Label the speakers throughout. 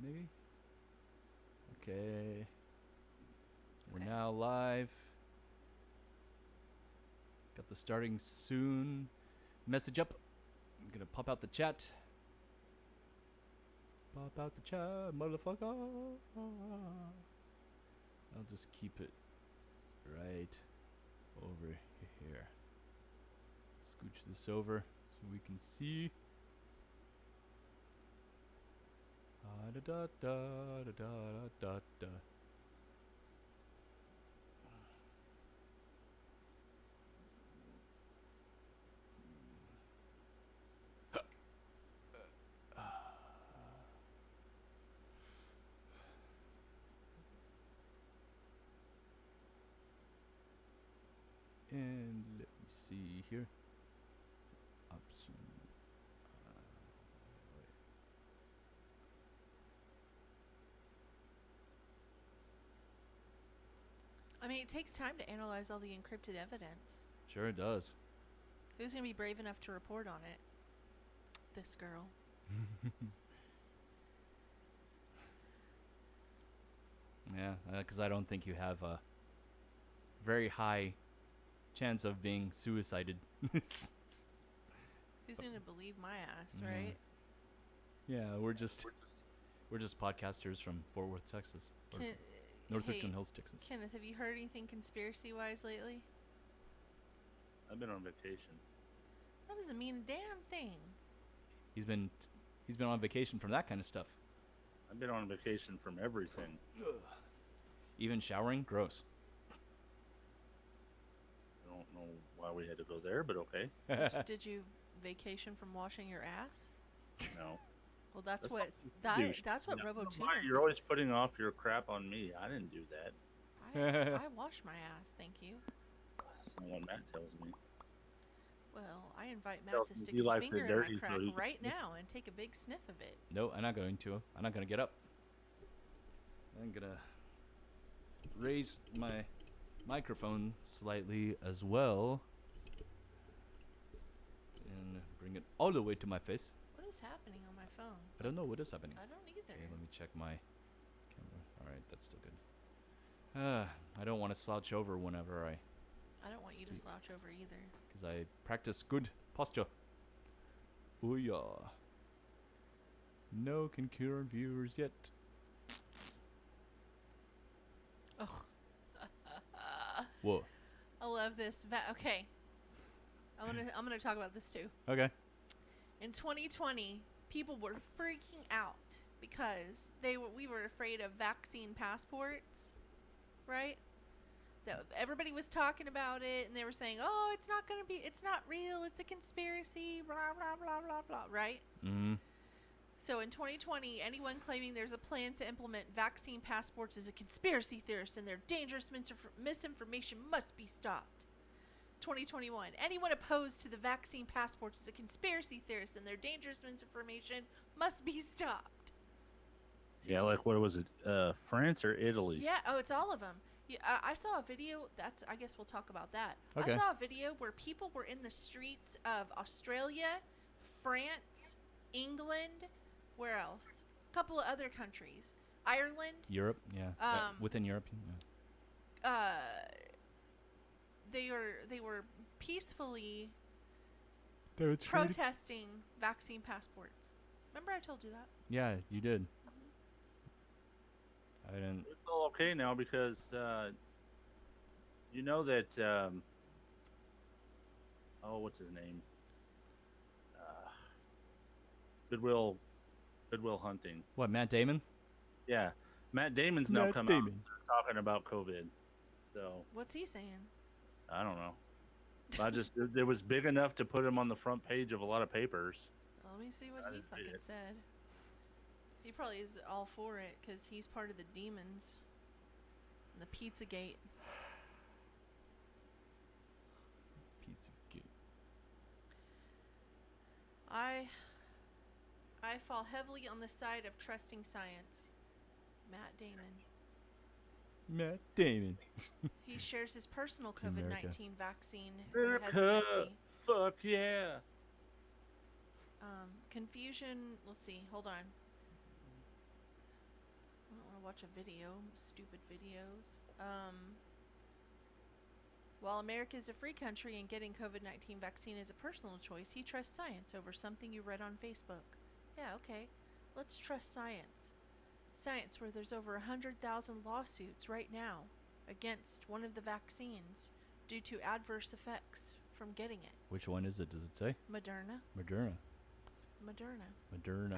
Speaker 1: maybe? Okay. We're now live. Got the starting soon message up. I'm gonna pop out the chat. Pop out the chat, motherfucker. I'll just keep it right over here. Scooch this over so we can see. Da da da da da da da. And let me see here. Option. Wait.
Speaker 2: I mean, it takes time to analyze all the encrypted evidence.
Speaker 1: Sure it does.
Speaker 2: Who's going to be brave enough to report on it? This girl.
Speaker 1: Yeah, because I don't think you have a very high chance of being suicided.
Speaker 2: Who's going to believe my ass, right?
Speaker 1: Yeah, we're just podcasters from Fort Worth, Texas. North Richland Hills, Texas.
Speaker 2: Kenneth, have you heard anything conspiracy-wise lately?
Speaker 3: I've been on vacation.
Speaker 2: That doesn't mean a damn thing.
Speaker 1: He's been on vacation from that kind of stuff.
Speaker 3: I've been on vacation from everything.
Speaker 1: Even showering? Gross.
Speaker 3: I don't know why we had to go there, but okay.
Speaker 2: Did you vacation from washing your ass?
Speaker 3: No.
Speaker 2: Well, that's
Speaker 3: That's
Speaker 2: what RoboTuner.
Speaker 3: You're always putting off your crap on me. I didn't do that.
Speaker 2: I wash my ass, thank you.
Speaker 3: That's not what Matt tells me.
Speaker 2: Well, I invite Matt to stick
Speaker 3: you
Speaker 2: his
Speaker 3: like
Speaker 2: finger
Speaker 3: the
Speaker 2: in my
Speaker 3: dirty,
Speaker 2: crack
Speaker 3: so you-
Speaker 2: right now and take a big sniff of it.
Speaker 1: No, I'm not going to. I'm not going to get up. I'm going to raise my microphone slightly as well. And bring it all the way to my face.
Speaker 2: What is happening on my phone?
Speaker 1: I don't know what is happening.
Speaker 2: I don't either.
Speaker 1: Okay, let me check my camera. Alright, that's still good. I don't want to slouch over whenever
Speaker 2: I don't want you to slouch over either.
Speaker 1: because I practice good posture. Oh yeah. No concurrent viewers yet.
Speaker 2: Oh.
Speaker 1: Whoa.
Speaker 2: I love this. Okay. I'm gonna talk about this too.
Speaker 1: Okay.
Speaker 2: In 2020, people were freaking out because we were afraid of vaccine passports, right? That everybody was talking about it, and they were saying, "Oh, it's not real. It's a conspiracy." Blah blah blah blah blah. Right?
Speaker 1: Mm-hmm.
Speaker 2: So in 2020, anyone claiming there's a plan to implement vaccine passports is a conspiracy theorist, and their dangerous misinformation must be stopped. 2021, anyone opposed to the vaccine passports is a conspiracy theorist, and their dangerous misinformation must be stopped. Seriously.
Speaker 3: Yeah, like what was it? France or Italy?
Speaker 2: Yeah. Oh, it's all of them. Yeah, I saw a video. I guess we'll talk about that.
Speaker 1: Okay.
Speaker 2: I saw a video where people were in the streets of Australia, France, England. Where else? A couple of other countries. Ireland.
Speaker 1: Europe, yeah. Within Europe, yeah.
Speaker 2: They were peacefully protesting vaccine passports. Remember I told you that?
Speaker 1: Yeah, you did. I didn't.
Speaker 3: It's all okay now because you know that. What's his name? Goodwill Hunting.
Speaker 1: What, Matt Damon?
Speaker 3: Yeah, Matt Damon's now come out talking about COVID. So
Speaker 2: What's he saying?
Speaker 3: I don't know. It was big enough to put him on the front page of a lot of papers.
Speaker 2: Well, let me see what he fucking said. He probably is all for it because he's part of the demons. And the Pizzagate.
Speaker 1: Pizzagate.
Speaker 2: I fall heavily on the side of trusting science. Matt Damon.
Speaker 1: Matt Damon.
Speaker 2: He shares his personal COVID-19 vaccine
Speaker 3: America,
Speaker 2: hesitancy.
Speaker 3: fuck yeah.
Speaker 2: Confusion. Let's see. Hold on. I don't want to watch a video. Stupid videos. While America is a free country and getting COVID-19 vaccine is a personal choice, he trusts science over something you read on Facebook. Yeah, okay. Let's trust science. Science where there's over 100,000 lawsuits right now against one of the vaccines due to adverse effects from getting it.
Speaker 1: Which one is it? Does it say?
Speaker 2: Moderna.
Speaker 1: Moderna.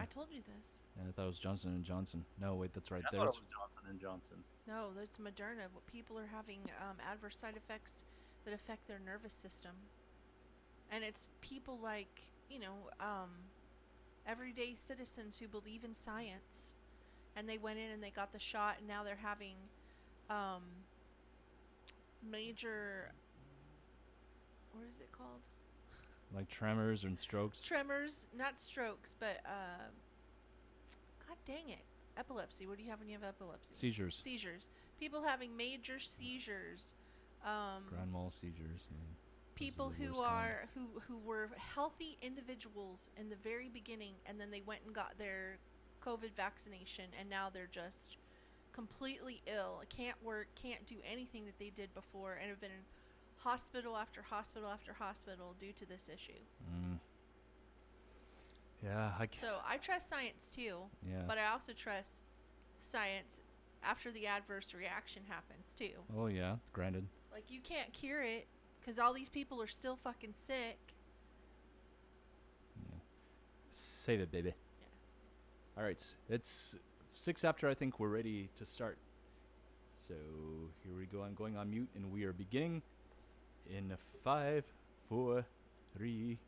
Speaker 2: I told you this.
Speaker 1: And I thought it was Johnson & Johnson. No, wait, that's right.
Speaker 3: I thought it was Johnson & Johnson.
Speaker 2: No, it's Moderna. People are having adverse side effects that affect their nervous system. And it's people like, everyday citizens who believe in science. And they went in and they got the shot, and now they're having major, what is it called?
Speaker 1: Like tremors and strokes?
Speaker 2: Tremors, not strokes, but, God dang it. Epilepsy. What do you have when you have epilepsy?
Speaker 1: Seizures.
Speaker 2: People having major seizures.
Speaker 1: Grand mal seizures. Yeah.
Speaker 2: People who are who were healthy individuals in the very beginning, and then they went and got their COVID vaccination, and now they're just completely ill. Can't work, can't do anything that they did before, and have been in hospital after hospital after hospital due to this issue.
Speaker 1: Yeah,
Speaker 2: So I trust science too.
Speaker 1: Yeah.
Speaker 2: But I also trust science after the adverse reaction happens too.
Speaker 1: Oh yeah, granted.
Speaker 2: Like, you can't cure it because all these people are still fucking sick.
Speaker 1: Yeah. Save it, baby.
Speaker 2: Yeah.
Speaker 1: All right, it's 6 after. I think we're ready to start. So here we go. I'm going on mute, and we are beginning in 5, 4, 3,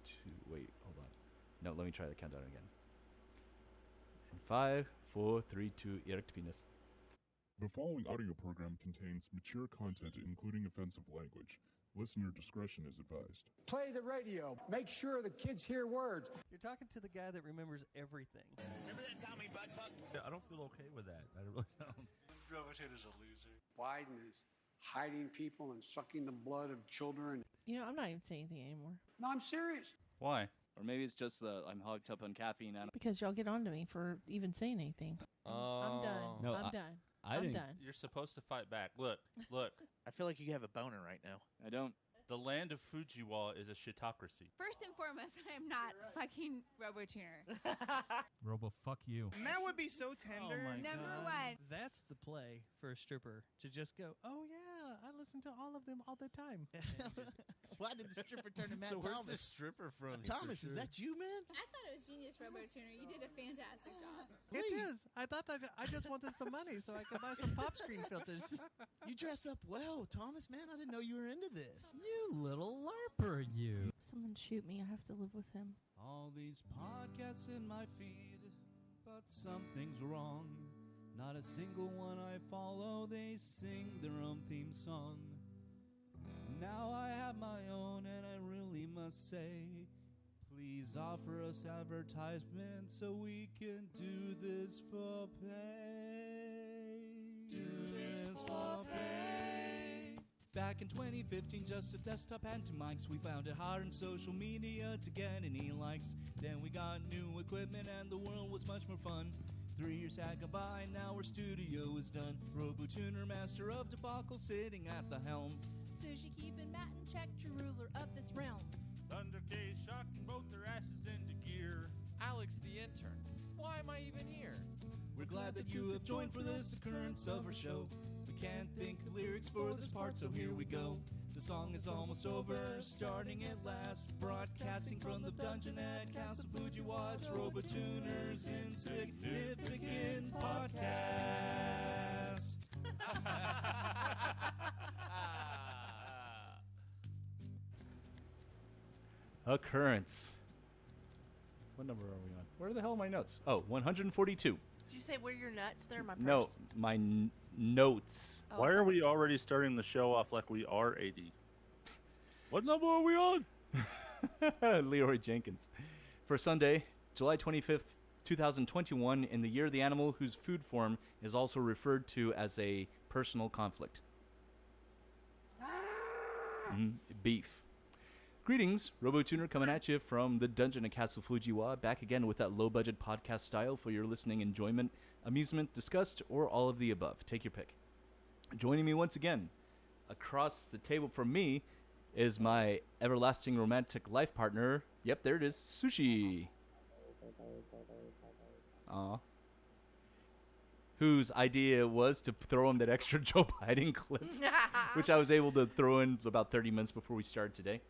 Speaker 1: 2. Wait, hold on. No, let me try the countdown again. In 5, 4, 3, 2. Erect penis.
Speaker 4: The following audio program contains mature content, including offensive language. Listener discretion is advised.
Speaker 5: Play the radio. Make sure the kids hear words.
Speaker 6: You're talking to the guy that remembers everything.
Speaker 7: Remember that time we butt-fucked?
Speaker 8: I don't feel okay with that. I really don't.
Speaker 7: Robotutor's a loser.
Speaker 5: Biden is hiding people and sucking the blood of children.
Speaker 2: I'm not even saying anything anymore.
Speaker 5: No, I'm serious.
Speaker 3: Why?
Speaker 9: Or maybe it's just I'm hogged up on caffeine.
Speaker 2: Because y'all get on to me for even saying anything. I'm done.
Speaker 1: No,
Speaker 2: I'm done.
Speaker 1: I didn't.
Speaker 2: done.
Speaker 3: You're supposed to fight back. Look.
Speaker 9: I feel like you have a boner right now. I don't.
Speaker 3: The land of Fujiwah is a shitocracy.
Speaker 10: First and foremost, I am not fucking RoboTuner.
Speaker 8: Robo, fuck you.
Speaker 6: That would be so tender.
Speaker 8: Oh my
Speaker 10: Number
Speaker 8: God.
Speaker 10: one.
Speaker 6: That's the play for a stripper, to just go, oh yeah, I listen to all of them all the time.
Speaker 9: Why did the stripper turn to Matt
Speaker 8: So where's
Speaker 9: Thomas?
Speaker 8: the stripper from?
Speaker 9: Thomas, is that you, man?
Speaker 10: I thought it was genius, RoboTuner. You did a fantastic job.
Speaker 6: It is. I thought that I just wanted some money so I could buy some pop screen filters.
Speaker 9: You dress up well, Thomas, man. I didn't know you were into this.
Speaker 8: You little larper, you.
Speaker 2: Someone shoot me. I have to live with him.
Speaker 1: All these podcasts in my feed, but something's wrong. Not a single one I follow, they sing their own theme song. Now I have my own, and I really must say, please offer us advertisement so we can do this for pay. Do this for pay. Back in 2015, just a desktop and 2 mics. We found it hard on social media to get any likes. Then we got new equipment and the world was much more fun. 3 years had gone by, now our studio is done. RoboTuner, master of debacle, sitting at the helm.
Speaker 10: Sushi keeping Matt in check, true ruler of this realm.
Speaker 3: Thunder K shocking both their asses into gear.
Speaker 9: Alex, the intern. Why am I even here?
Speaker 1: We're glad that you have joined for this occurrence of our show. We can't think of lyrics for this part, so here we go. The song is almost over, starting at last. Broadcasting from the dungeon at Castle Fujiwah, it's RoboTuner's Insignificant Podcast. Occurrence. What number are we on? Where the hell are my notes? Oh, 142.
Speaker 2: Did you say where your nuts? They're in my purse.
Speaker 1: No, my notes.
Speaker 2: Oh,
Speaker 3: Why are we already starting the show off like we are 80? What number are we on?
Speaker 1: Leroy Jenkins. For Sunday, July 25th, 2021, in the year of the animal whose food form is also referred to as a personal conflict. Beef. Greetings, RoboTuner coming at you from the Dungeon and Castle Fujiwah, back again with that low-budget podcast style for your listening enjoyment, amusement, disgust, or all of the above. Take your pick. Joining me once again, across the table from me, is my everlasting romantic life partner. Yep, there it is, Sushi. Aw. Whose idea was to throw in that extra Joe Biden clip, which I was able to throw in about 30 minutes before we started today.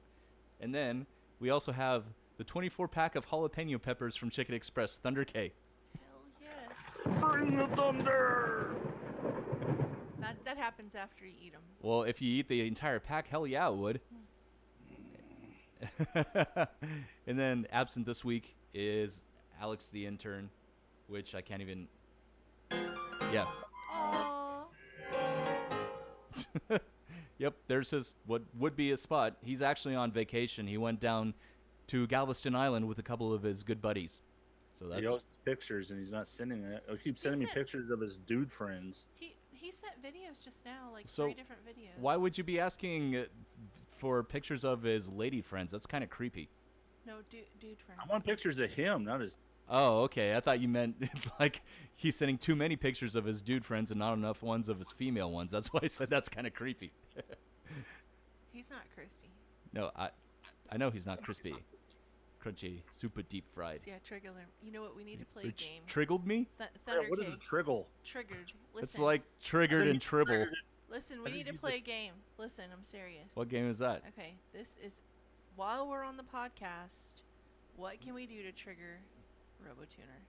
Speaker 1: And then we also have the 24-pack of jalapeno peppers from Chicken Express, Thunder K.
Speaker 2: Hell yes.
Speaker 3: Bring the thunder!
Speaker 2: That happens after you eat them.
Speaker 1: Well, if you eat the entire pack, hell yeah, it would. And then absent this week is Alex the intern, which I can't even... Yeah.
Speaker 2: Aww.
Speaker 1: Yep, there's his, what would be his spot. He's actually on vacation. He went down to Galveston Island with a couple of his good buddies. So that's...
Speaker 3: He posts pictures and he's not sending it. He keeps sending me pictures of his dude friends.
Speaker 2: He sent videos just now, like
Speaker 1: So
Speaker 2: 3 different videos.
Speaker 1: why would you be asking for pictures of his lady friends? That's kind of creepy.
Speaker 2: No, dude friends.
Speaker 3: I want pictures of him, not his...
Speaker 1: Oh, okay. I thought you meant like he's sending too many pictures of his dude friends and not enough ones of his female ones. That's why I said that's kind of creepy.
Speaker 2: He's not crispy.
Speaker 1: No, I know he's not crispy. Crunchy, super deep fried.
Speaker 2: Yeah, triggered him. You know what? We need to play a game.
Speaker 1: Triggled me?
Speaker 2: Thunder
Speaker 3: What is a triggle?
Speaker 2: Triggered. Listen.
Speaker 1: It's like triggered and tribble.
Speaker 2: Listen, we need to play a game. Listen, I'm serious.
Speaker 1: What game is that?
Speaker 2: Okay, this is while we're on the podcast. What can we do to trigger RoboTuner?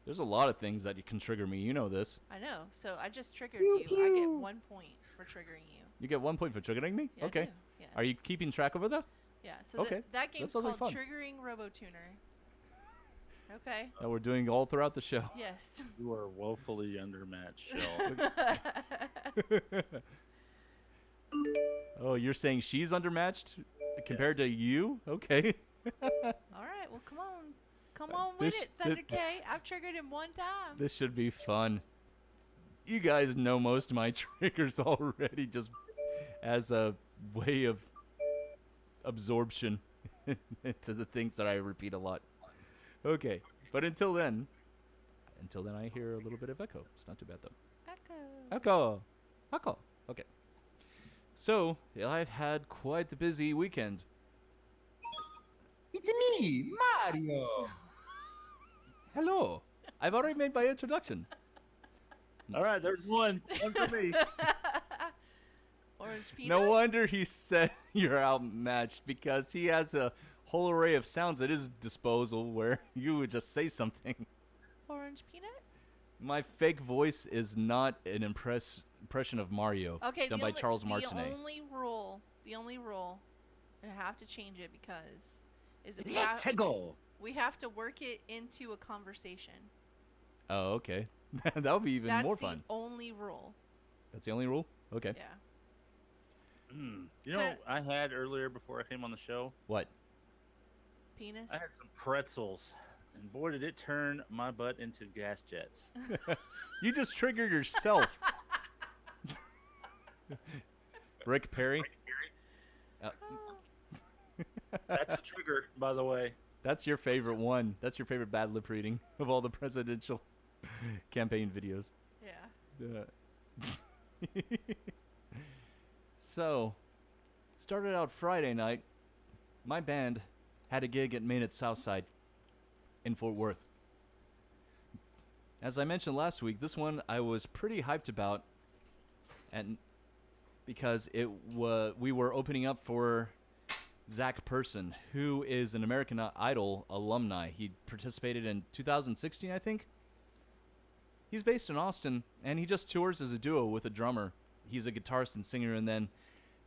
Speaker 1: There's a lot of things that you can trigger me. You know this.
Speaker 2: I know. So I just triggered you. I get 1 point for triggering you.
Speaker 1: You get 1 point for triggering me?
Speaker 2: Yeah,
Speaker 1: okay.
Speaker 2: I do. Yes.
Speaker 1: Are you keeping track over that?
Speaker 2: Yeah. So
Speaker 1: okay.
Speaker 2: that game's
Speaker 1: sounds
Speaker 2: called
Speaker 1: like fun.
Speaker 2: Triggering RoboTuner. Okay.
Speaker 1: That we're doing all throughout the show.
Speaker 2: Yes.
Speaker 3: You are woefully undermatched, Shell.
Speaker 1: Oh, you're saying she's undermatched compared to you? Okay.
Speaker 2: All right. Well, come on. Come on with it, Thunder K. I've triggered him 1 time.
Speaker 1: This should be fun. You guys know most of my triggers already, just as a way of absorption into the things that I repeat a lot. Okay, but until then I hear a little bit of echo. It's not too bad though. Echo. Okay. So I've had quite the busy weekend.
Speaker 11: It's me, Mario.
Speaker 1: Hello. I've already made my introduction.
Speaker 3: All right, there's one for me.
Speaker 2: Orange peanut.
Speaker 1: No wonder he said you're outmatched, because he has a whole array of sounds at his disposal where you would just say something.
Speaker 2: Orange peanut.
Speaker 1: My fake voice is not an impression of Mario done by Charles Martinet.
Speaker 2: The only rule, and I have to change it because we have to work it into a conversation.
Speaker 1: Oh, okay. That would be even more fun.
Speaker 2: That's the only rule.
Speaker 1: That's the only rule? Okay.
Speaker 2: Yeah.
Speaker 3: You know what I had earlier before I came on the show?
Speaker 1: What?
Speaker 2: Penis?
Speaker 3: I had some pretzels. And boy, did it turn my butt into gas jets.
Speaker 1: You just triggered yourself. Rick Perry?
Speaker 3: That's a trigger, by the way.
Speaker 1: That's your favorite one. That's your favorite bad lip reading of all the presidential campaign videos.
Speaker 2: Yeah.
Speaker 1: So, started out Friday night. My band had a gig at Main at Southside in Fort Worth. As I mentioned last week, this one I was pretty hyped about, and because we were opening up for Zach Person, who is an American Idol alumni. He participated in 2016, I think. He's based in Austin, and he just tours as a duo with a drummer. He's a guitarist and singer, and then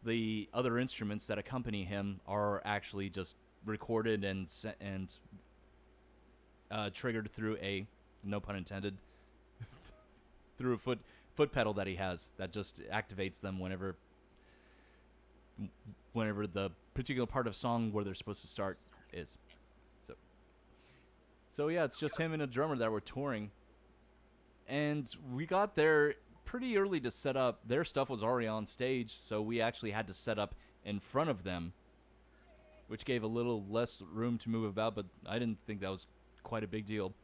Speaker 1: the other instruments that accompany him are actually just recorded and triggered through a, no pun intended, through a foot pedal that he has that just activates them whenever the particular part of song where they're supposed to start is. So yeah, it's just him and a drummer that were touring. And we got there pretty early to set up. Their stuff was already on stage, so we actually had to set up in front of them.
Speaker 12: which gave a little less room to move about, but I didn't think that was quite a big deal.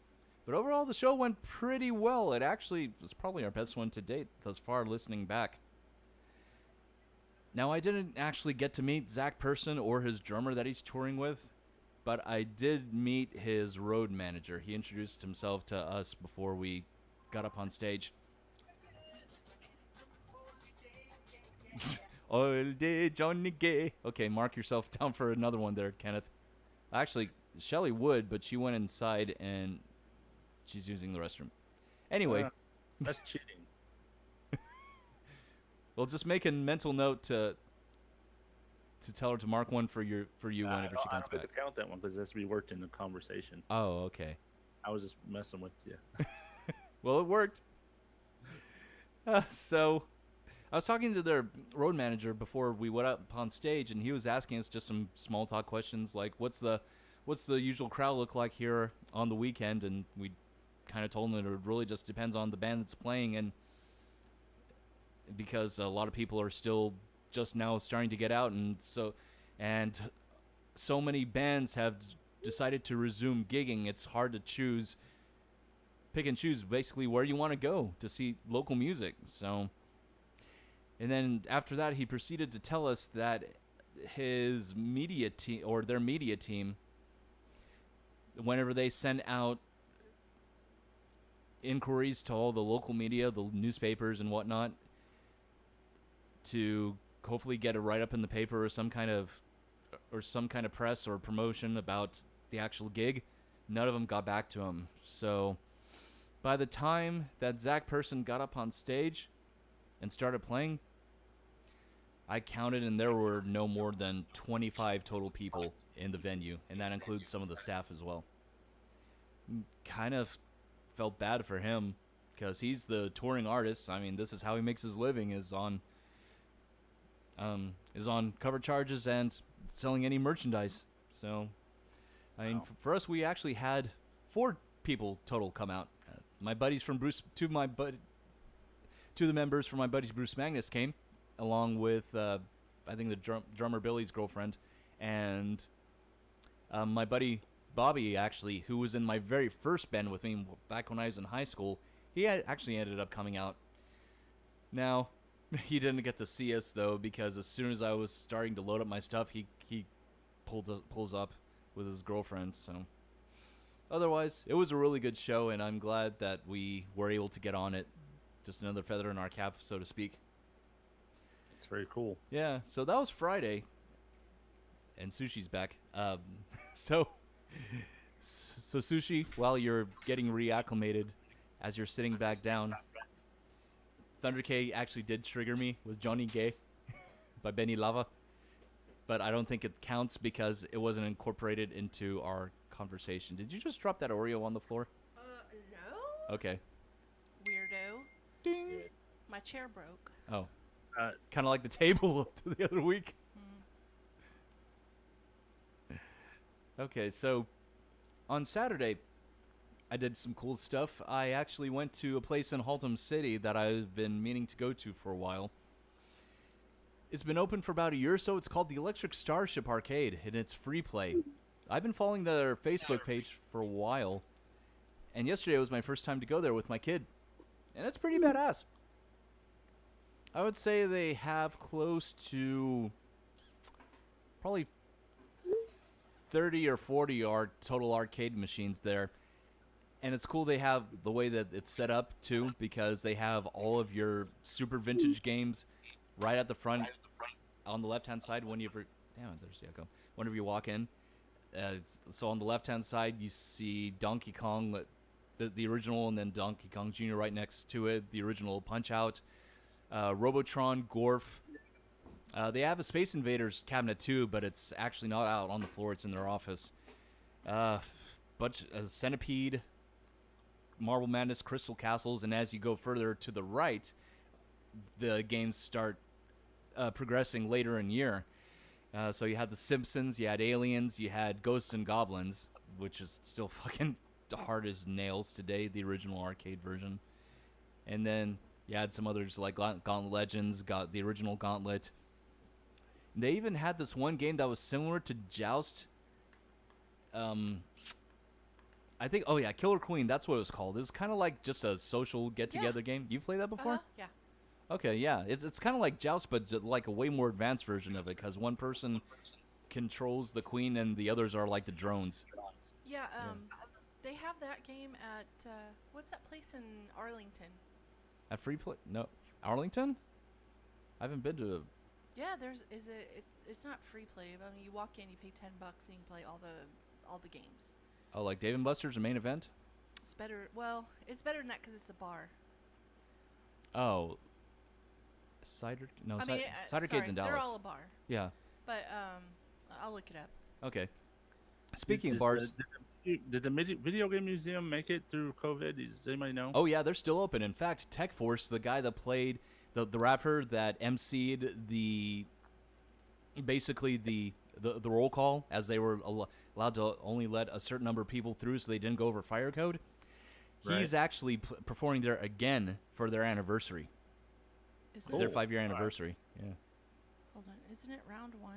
Speaker 12: But overall, the show went pretty well. It actually was probably our best one to date thus far, listening back. Now, I didn't actually get to meet Zach Person or his drummer that he's touring with, but I did meet his road manager. He introduced himself to us before we got up on stage. All day, Johnny Gay. Okay, mark yourself down for another one there, Kenneth. Actually, Shelly would, but she went inside and she's using the restroom. Anyway.
Speaker 3: That's cheating.
Speaker 12: Well, just make a mental note to tell her to mark one for you whenever she comes back.
Speaker 3: I don't have to count that one because it has to be worked in the conversation.
Speaker 12: Oh, okay.
Speaker 3: I was just messing with you.
Speaker 12: Well, it worked. So, I was talking to their road manager before we went up on stage, and he was asking us just some small talk questions like, what's the usual crowd look like here on the weekend? And we kind of told him that it really just depends on the band that's playing, and because a lot of people are still just now starting to get out, and so many bands have decided to resume gigging. It's hard to pick and choose basically where you want to go to see local music. So, and then after that, he proceeded to tell us that his media team, or their media team, whenever they send out inquiries to all the local media, the newspapers and whatnot, to hopefully get a write-up in the paper or some kind of press or promotion about the actual gig, none of them got back to him. So by the time that Zach Person got up on stage and started playing, I counted and there were no more than 25 total people in the venue, and that includes some of the staff as well. Kind of felt bad for him because he's the touring artist. I mean, this is how he makes his living, is on cover charges and selling any merchandise. So, I mean, for us, we actually had 4 people total come out. My buddies from two of the members from my buddies Bruce Magnus came, along with I think the drummer Billy's girlfriend, and my buddy Bobby, actually, who was in my very first band with me back when I was in high school. He actually ended up coming out. Now, he didn't get to see us, though, because as soon as I was starting to load up my stuff, he pulls up with his girlfriend. So, otherwise, it was a really good show, and I'm glad that we were able to get on it. Just another feather in our cap, so to speak.
Speaker 3: It's very cool.
Speaker 12: Yeah, so that was Friday, and Sushi's back. So Sushi, while you're getting reacclimated, as you're sitting back down, Thunder K actually did trigger me with Johnny Gay by Benny Lava, but I don't think it counts because it wasn't incorporated into our conversation. Did you just drop that Oreo on the floor?
Speaker 2: No.
Speaker 12: Okay.
Speaker 2: Weirdo.
Speaker 12: Ding.
Speaker 2: My chair broke.
Speaker 12: Oh. Kind of like the table the other week. Okay, so on Saturday, I did some cool stuff. I actually went to a place in Haltom City that I've been meaning to go to for a while. It's been open for about a year or so. It's called the Electric Starship Arcade, and it's free play. I've been following their Facebook page for a while, and yesterday was my first time to go there with my kid, and it's pretty badass. I would say they have close to probably 30 or 40 total arcade machines there. And it's cool they have the way that it's set up, too, because they have all of your super vintage games right at the front on the left-hand side whenever you walk in. So on the left-hand side, you see Donkey Kong, the original, and then Donkey Kong Jr. right next to it, the original Punch-Out, Robotron, Gorf. They have a Space Invaders cabinet, too, but it's actually not out on the floor. It's in their office. Centipede, Marble Madness, Crystal Castles, and as you go further to the right, the games start progressing later in year. So you had The Simpsons, you had Aliens, you had Ghosts and Goblins, which is still fucking hard as nails today, the original arcade version. And then you had some others like Gauntlet Legends, got the original Gauntlet. They even had this one game that was similar to Joust. I think, oh yeah, Killer Queen, that's what it was called. It was kind of like just a social get-together game. You played that before?
Speaker 2: Yeah.
Speaker 12: Okay, yeah. It's kind of like Joust, but like a way more advanced version of it, because one person controls the queen and the others are like the drones.
Speaker 2: Yeah, they have that game at, what's that place in Arlington?
Speaker 12: At Free Play? No. Arlington? I haven't been to...
Speaker 2: Yeah, it's not free play. I mean, you walk in, you pay $10, and you can play all the games.
Speaker 12: Oh, like Dave & Buster's, the main event?
Speaker 2: It's better. Well, it's better than that because it's a bar.
Speaker 12: Oh, Cider? No, Cidercade's in Dallas.
Speaker 2: They're all a bar.
Speaker 12: Yeah.
Speaker 2: But I'll look it up.
Speaker 12: Okay. Speaking of bars,
Speaker 3: did the video game museum make it through COVID? Does anybody know?
Speaker 12: Oh yeah, they're still open. In fact, Tech Force, the guy that played the rapper that emceed basically the roll call, as they were allowed to only let a certain number of people through, so they didn't go over fire code.
Speaker 3: Right.
Speaker 12: He's actually performing there again for their anniversary. Their 5-year anniversary. Yeah.
Speaker 2: Hold on, isn't it round 1?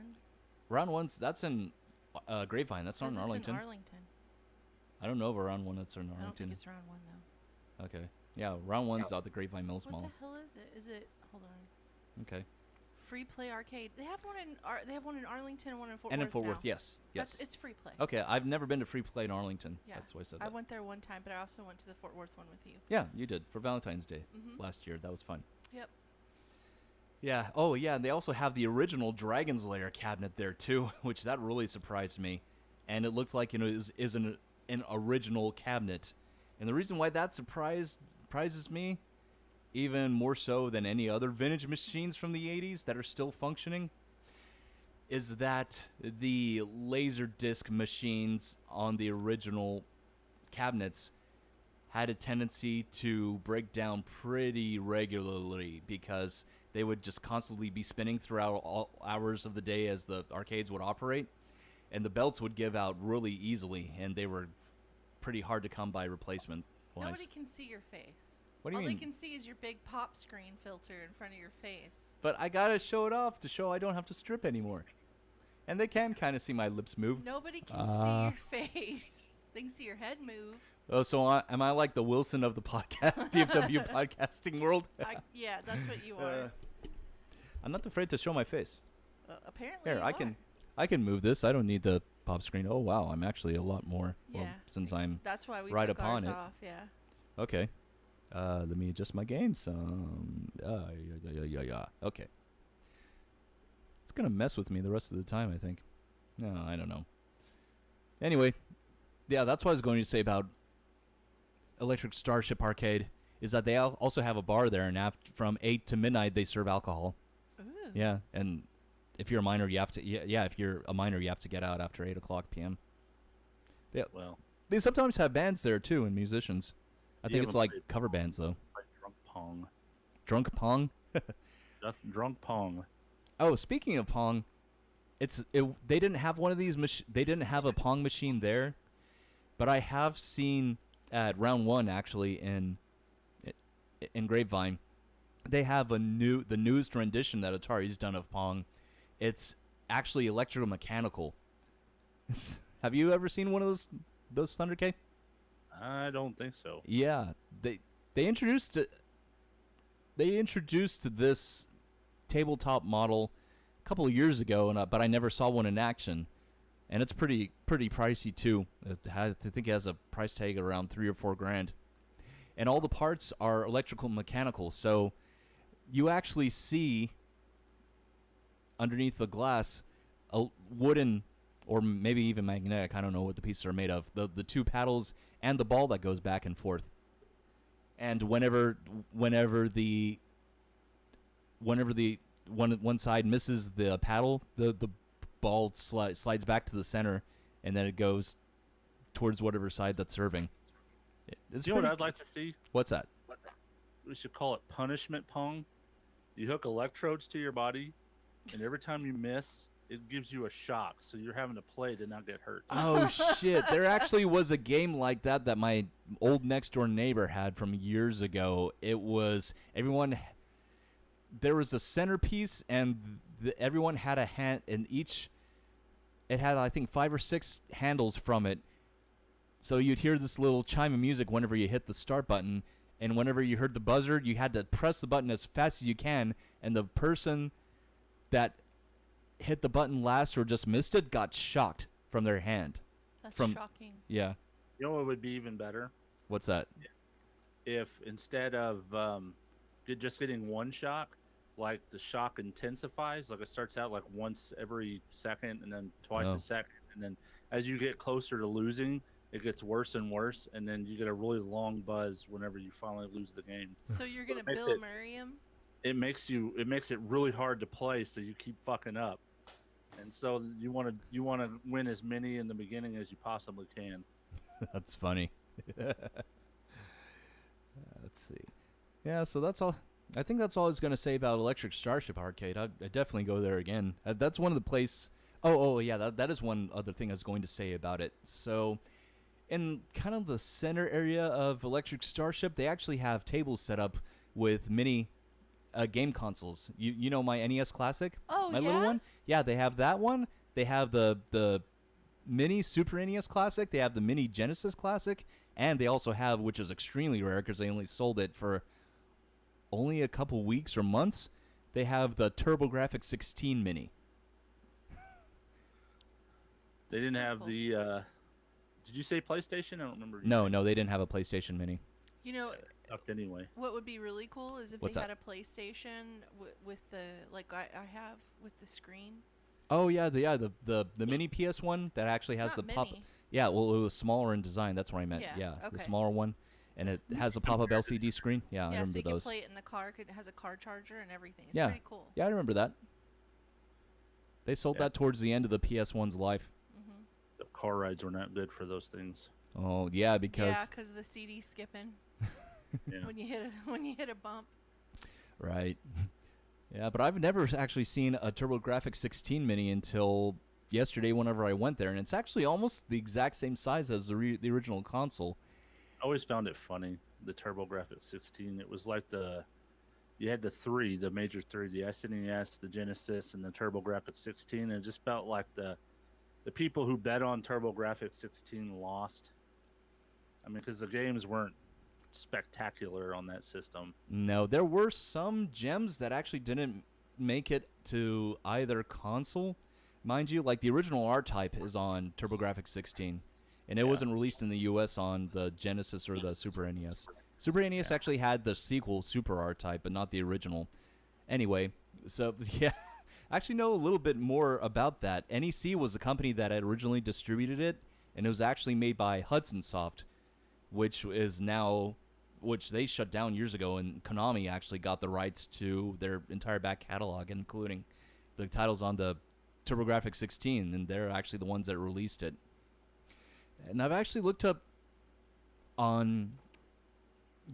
Speaker 12: Round 1's that's in Grapevine. That's not in Arlington.
Speaker 2: It's in Arlington.
Speaker 12: I don't know of a round 1 that's in Arlington.
Speaker 2: I don't think it's round 1 though.
Speaker 12: Okay. Yeah, round 1's out the Grapevine Mills Mall.
Speaker 2: What the hell is it? Is it? Hold on.
Speaker 12: Okay.
Speaker 2: Free Play Arcade. They have one in Arlington and one in Fort Worth.
Speaker 12: And in Fort
Speaker 2: now.
Speaker 12: Worth, yes.
Speaker 2: It's Free Play.
Speaker 12: Okay, I've never been to Free Play in Arlington.
Speaker 2: Yeah.
Speaker 12: That's why I said
Speaker 2: I
Speaker 12: that.
Speaker 2: went there one time, but I also went to the Fort Worth one with you.
Speaker 12: Yeah, you did for Valentine's Day
Speaker 2: Mhm.
Speaker 12: last year. That was fun.
Speaker 2: Yep.
Speaker 12: Yeah. Oh, yeah. And they also have the original Dragon's Lair cabinet there too, which that really surprised me. And it looked like it is an original cabinet. And the reason why that surprises me, even more so than any other vintage machines from the 80s that are still functioning, is that the Laserdisc machines on the original cabinets had a tendency to break down pretty regularly because they would just constantly be spinning throughout all hours of the day as the arcades would operate, and the belts would give out really easily, and they were pretty hard to come by replacement wise.
Speaker 2: Nobody can see your face.
Speaker 12: What do you
Speaker 2: All
Speaker 12: mean?
Speaker 2: they can see is your big pop screen filter in front of your face.
Speaker 12: But I gotta show it off to show I don't have to strip anymore. And they can kind of see my lips move.
Speaker 2: Nobody can see your face. They can see your head move.
Speaker 12: Oh, so am I like the Wilson of the podcast, DFW podcasting world?
Speaker 2: Yeah, that's what you are.
Speaker 12: I'm not afraid to show my face.
Speaker 2: Apparently,
Speaker 12: Here, I can move this. I don't need the pop screen. Oh wow, I'm actually a lot more.
Speaker 2: Yeah.
Speaker 12: Well, since I'm
Speaker 2: that's why we
Speaker 12: right
Speaker 2: took
Speaker 12: upon
Speaker 2: ours
Speaker 12: it.
Speaker 2: off. Yeah.
Speaker 12: Okay. Let me adjust my game some. Yeah. Okay. It's gonna mess with me the rest of the time, I think. No, I don't know. Anyway, yeah, that's what I was going to say about Electric Starship Arcade, is that they also have a bar there, and from 8 to midnight they serve alcohol.
Speaker 2: Ooh.
Speaker 12: Yeah, and if you're a minor, you have to. Yeah, if you're a minor, you have to get out after 8:00 p.m. Yeah.
Speaker 3: Well,
Speaker 12: they sometimes have bands there too, and musicians. I think it's like cover bands though.
Speaker 3: Drunk Pong.
Speaker 12: Drunk Pong.
Speaker 3: That's Drunk Pong.
Speaker 12: Oh, speaking of Pong, they didn't have one of these. They didn't have a Pong machine there, but I have seen at Round 1 actually in Grapevine. They have the newest rendition that Atari's done of Pong. It's actually electromechanical. Have you ever seen one of those Thunder K?
Speaker 3: I don't think so.
Speaker 12: Yeah, they introduced this tabletop model a couple of years ago, but I never saw one in action, and it's pretty pricey too. I think it has a price tag around $3 or $4 grand, and all the parts are electrical mechanical. So you actually see underneath the glass a wooden, or maybe even magnetic, I don't know what the pieces are made of, the two paddles and the ball that goes back and forth. And whenever one side misses the paddle, the ball slides back to the center, and then it goes towards whatever side that's serving.
Speaker 3: You know what I'd like to see?
Speaker 12: What's that?
Speaker 3: We should call it punishment pong. You hook electrodes to your body, and every time you miss, it gives you a shock, so you're having to play to not get hurt.
Speaker 12: Oh, shit. There actually was a game like that my old next-door neighbor had from years ago. It was there was a centerpiece, and everyone had a hand, and each it had I think 5 or 6 handles from it. So you'd hear this little chime of music whenever you hit the start button, and whenever you heard the buzzer, you had to press the button as fast as you can, and the person that hit the button last or just missed it got shocked from their hand.
Speaker 2: That's
Speaker 12: from
Speaker 2: shocking.
Speaker 12: Yeah.
Speaker 3: You know what would be even better?
Speaker 12: What's that?
Speaker 3: If instead of just getting one shock, like the shock intensifies, like it starts out like once every second and then twice a second, and then as you get closer to losing, it gets worse and worse, and then you get a really long buzz whenever you finally lose the game.
Speaker 2: So you're gonna Bill Murray him?
Speaker 3: It makes it really hard to play, so you keep fucking up, and so you want to win as many in the beginning as you possibly can.
Speaker 12: That's funny. Let's see. Yeah, so that's all. I think that's all I was going to say about Electric Starship Arcade. I'd definitely go there again. That's one of the place. Oh, yeah, that is one other thing I was going to say about it. So, in kind of the center area of Electric Starship, they actually have tables set up with mini game consoles. You know my NES Classic?
Speaker 2: Oh,
Speaker 12: my
Speaker 2: yeah?
Speaker 12: little one? Yeah, they have that one. They have the mini Super NES Classic. They have the mini Genesis Classic. And they also have, which is extremely rare because they only sold it for only a couple weeks or months, they have the TurboGrafx 16 mini.
Speaker 3: They didn't have the did you say PlayStation? I don't remember.
Speaker 12: No, they didn't have a PlayStation mini.
Speaker 2: You know,
Speaker 3: anyway.
Speaker 2: What would be really cool is if
Speaker 12: What's
Speaker 2: they
Speaker 12: that?
Speaker 2: had a PlayStation with the like I have with the screen.
Speaker 12: Oh yeah, the mini PS1 that actually
Speaker 2: It's
Speaker 12: has the
Speaker 2: not
Speaker 12: pop.
Speaker 2: mini.
Speaker 12: Yeah, well it was smaller in design. That's what I meant.
Speaker 2: Yeah,
Speaker 12: The
Speaker 2: okay.
Speaker 12: smaller one, and it has a pop-up LCD screen. Yeah, I
Speaker 2: Yeah,
Speaker 12: remember
Speaker 2: so you
Speaker 12: those.
Speaker 2: can play it in the car. It has a car charger and everything. It's
Speaker 12: Yeah,
Speaker 2: pretty cool.
Speaker 12: yeah, I remember that. They sold that towards the end of the PS1's life.
Speaker 2: Mm-hmm.
Speaker 3: The car rides were not good for those things.
Speaker 12: Oh yeah, because
Speaker 2: the CD skipping.
Speaker 3: Yeah.
Speaker 2: when you hit a bump.
Speaker 12: Right. Yeah, but I've never actually seen a TurboGrafx 16 mini until yesterday whenever I went there, and it's actually almost the exact same size as the original console.
Speaker 3: I always found it funny, the TurboGrafx 16. It was like you had the major three, the SNES, the Genesis, and the TurboGrafx 16, and it just felt like the people who bet on TurboGrafx 16 lost. I mean, because the games weren't spectacular on that system.
Speaker 12: No, there were some gems that actually didn't make it to either console. Mind you, like the original R-Type is on TurboGrafx 16, and it wasn't released in the US on the Genesis or the Super NES. Super NES actually had the sequel, Super R-Type, but not the original. Anyway, so yeah, I actually know a little bit more about that. NEC was the company that had originally distributed it, and it was actually made by Hudson Soft, which they shut down years ago, and Konami actually got the rights to their entire back catalog, including the titles on the TurboGrafx 16, and they're actually the ones that released it. And I've actually looked up on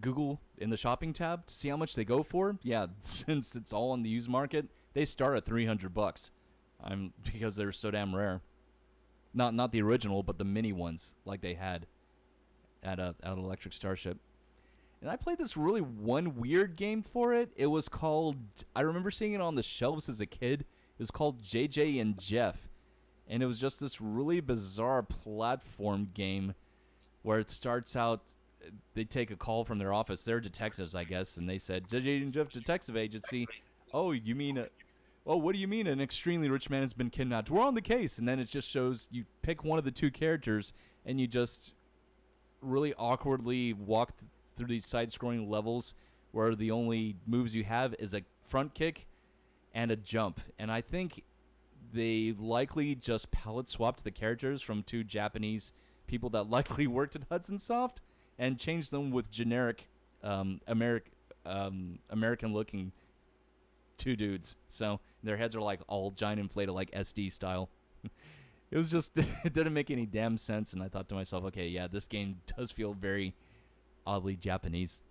Speaker 12: Google in the shopping tab to see how much they go for. Yeah, since it's all on the used market, they start at $300. Because they're so damn rare. Not the original, but the mini ones like they had at Electric Starship. And I played this really one weird game for it. It was called, I remember seeing it on the shelves as a kid. It was called JJ and Jeff. And it was just this really bizarre platform game where it starts out, they take a call from their office. They're detectives, I guess, and they said, JJ and Jeff Detective Agency. Oh, you mean, what do you mean an extremely rich man has been kidnapped? We're on the case. And then it just shows, you pick one of the two characters, and you just really awkwardly walk through these side-scrolling levels where the only moves you have is a front kick and a jump. And I think they likely just palette swapped the characters from two Japanese people that likely worked at Hudson Soft and changed them with generic American-looking two dudes. So their heads are like all giant inflated, like SD style. It was just, it didn't make any damn sense, and I thought to myself, okay, yeah, this game does feel very oddly Japanese.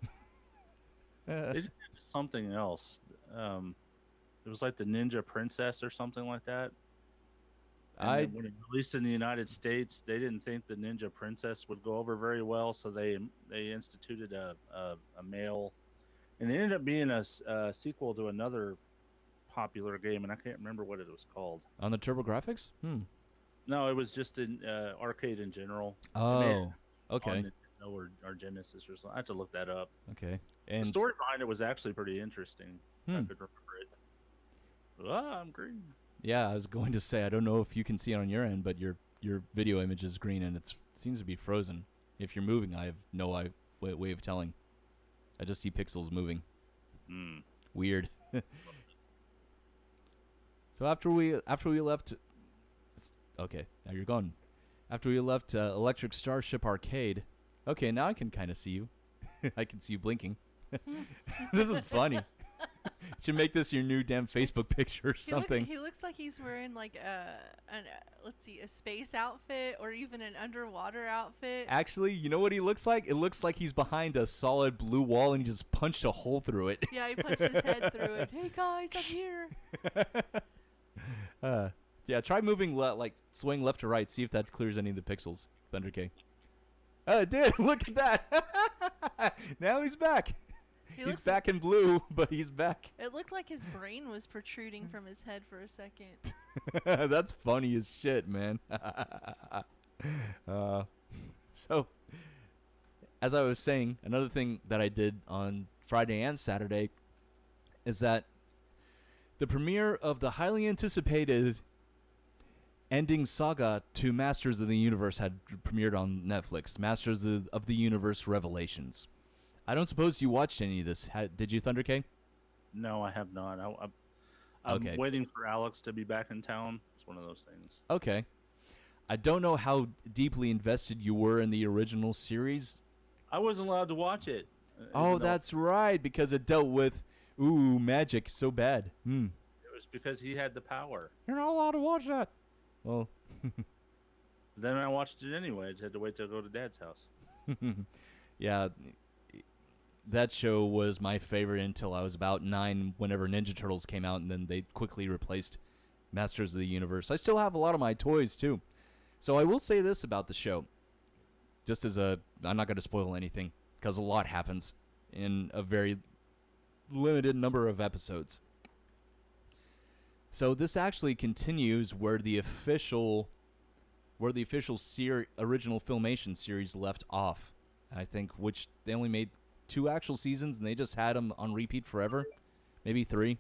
Speaker 3: They did something else. It was like the Ninja Princess or something like that. And when it released in the United States, they didn't think the Ninja Princess would go over very well, so they instituted a male, and it ended up being a sequel to another popular game, and I can't remember what it was called.
Speaker 12: On the TurboGrafx?
Speaker 3: No, it was just in arcade in general.
Speaker 12: Oh, okay.
Speaker 3: On Nintendo or Genesis or something. I have to look that up.
Speaker 12: Okay.
Speaker 3: The
Speaker 12: And
Speaker 3: story behind it was actually pretty interesting. I could remember it. I'm green.
Speaker 12: yeah, I was going to say I don't know if you can see it on your end, but your video image is green and it seems to be frozen. If you're moving, I have no way of telling. I just see pixels moving. Weird. So after we left, okay, now you're gone. After we left Electric Starship Arcade, okay, now I can kind of see you. I can see you blinking. This is funny. Should make this your new damn Facebook picture or something.
Speaker 2: He looks like he's wearing like a space outfit or even an underwater outfit.
Speaker 12: Actually, you know what he looks like? It looks like he's behind a solid blue wall and he just punched a hole through it.
Speaker 2: Yeah, he punched his head through it. Hey guys, I'm here.
Speaker 12: Yeah, try moving swaying left to right. See if that clears any of the pixels. Thunder K. It did. Look at that. Now he's back. He's back in blue, but he's back.
Speaker 2: It looked like his brain was protruding from his head for a second.
Speaker 12: That's funny as shit, man. So, as I was saying, another thing that I did on Friday and Saturday is that the premiere of the highly anticipated ending saga to Masters of the Universe had premiered on Netflix. Masters of the Universe Revelations. I don't suppose you watched any of this. Did you, Thunder K?
Speaker 3: No, I have not. I'm
Speaker 12: Okay.
Speaker 3: waiting for Alex to be back in town. It's one of those things.
Speaker 12: Okay. I don't know how deeply invested you were in the original series.
Speaker 3: I wasn't allowed to watch it.
Speaker 12: Oh, that's right, because it dealt with, magic so bad.
Speaker 3: It was because he had the power.
Speaker 12: You're not allowed to watch that. Well.
Speaker 3: Then I watched it anyway. I just had to wait till I go to Dad's house.
Speaker 12: Yeah. That show was my favorite until I was about 9 whenever Ninja Turtles came out, and then they quickly replaced Masters of the Universe. I still have a lot of my toys, too. So I will say this about the show. Just as I'm not going to spoil anything, because a lot happens in a very limited number of episodes. So this actually continues where the official original Filmation series left off. I think, which they only made 2 actual seasons, and they just had them on repeat forever, maybe 3.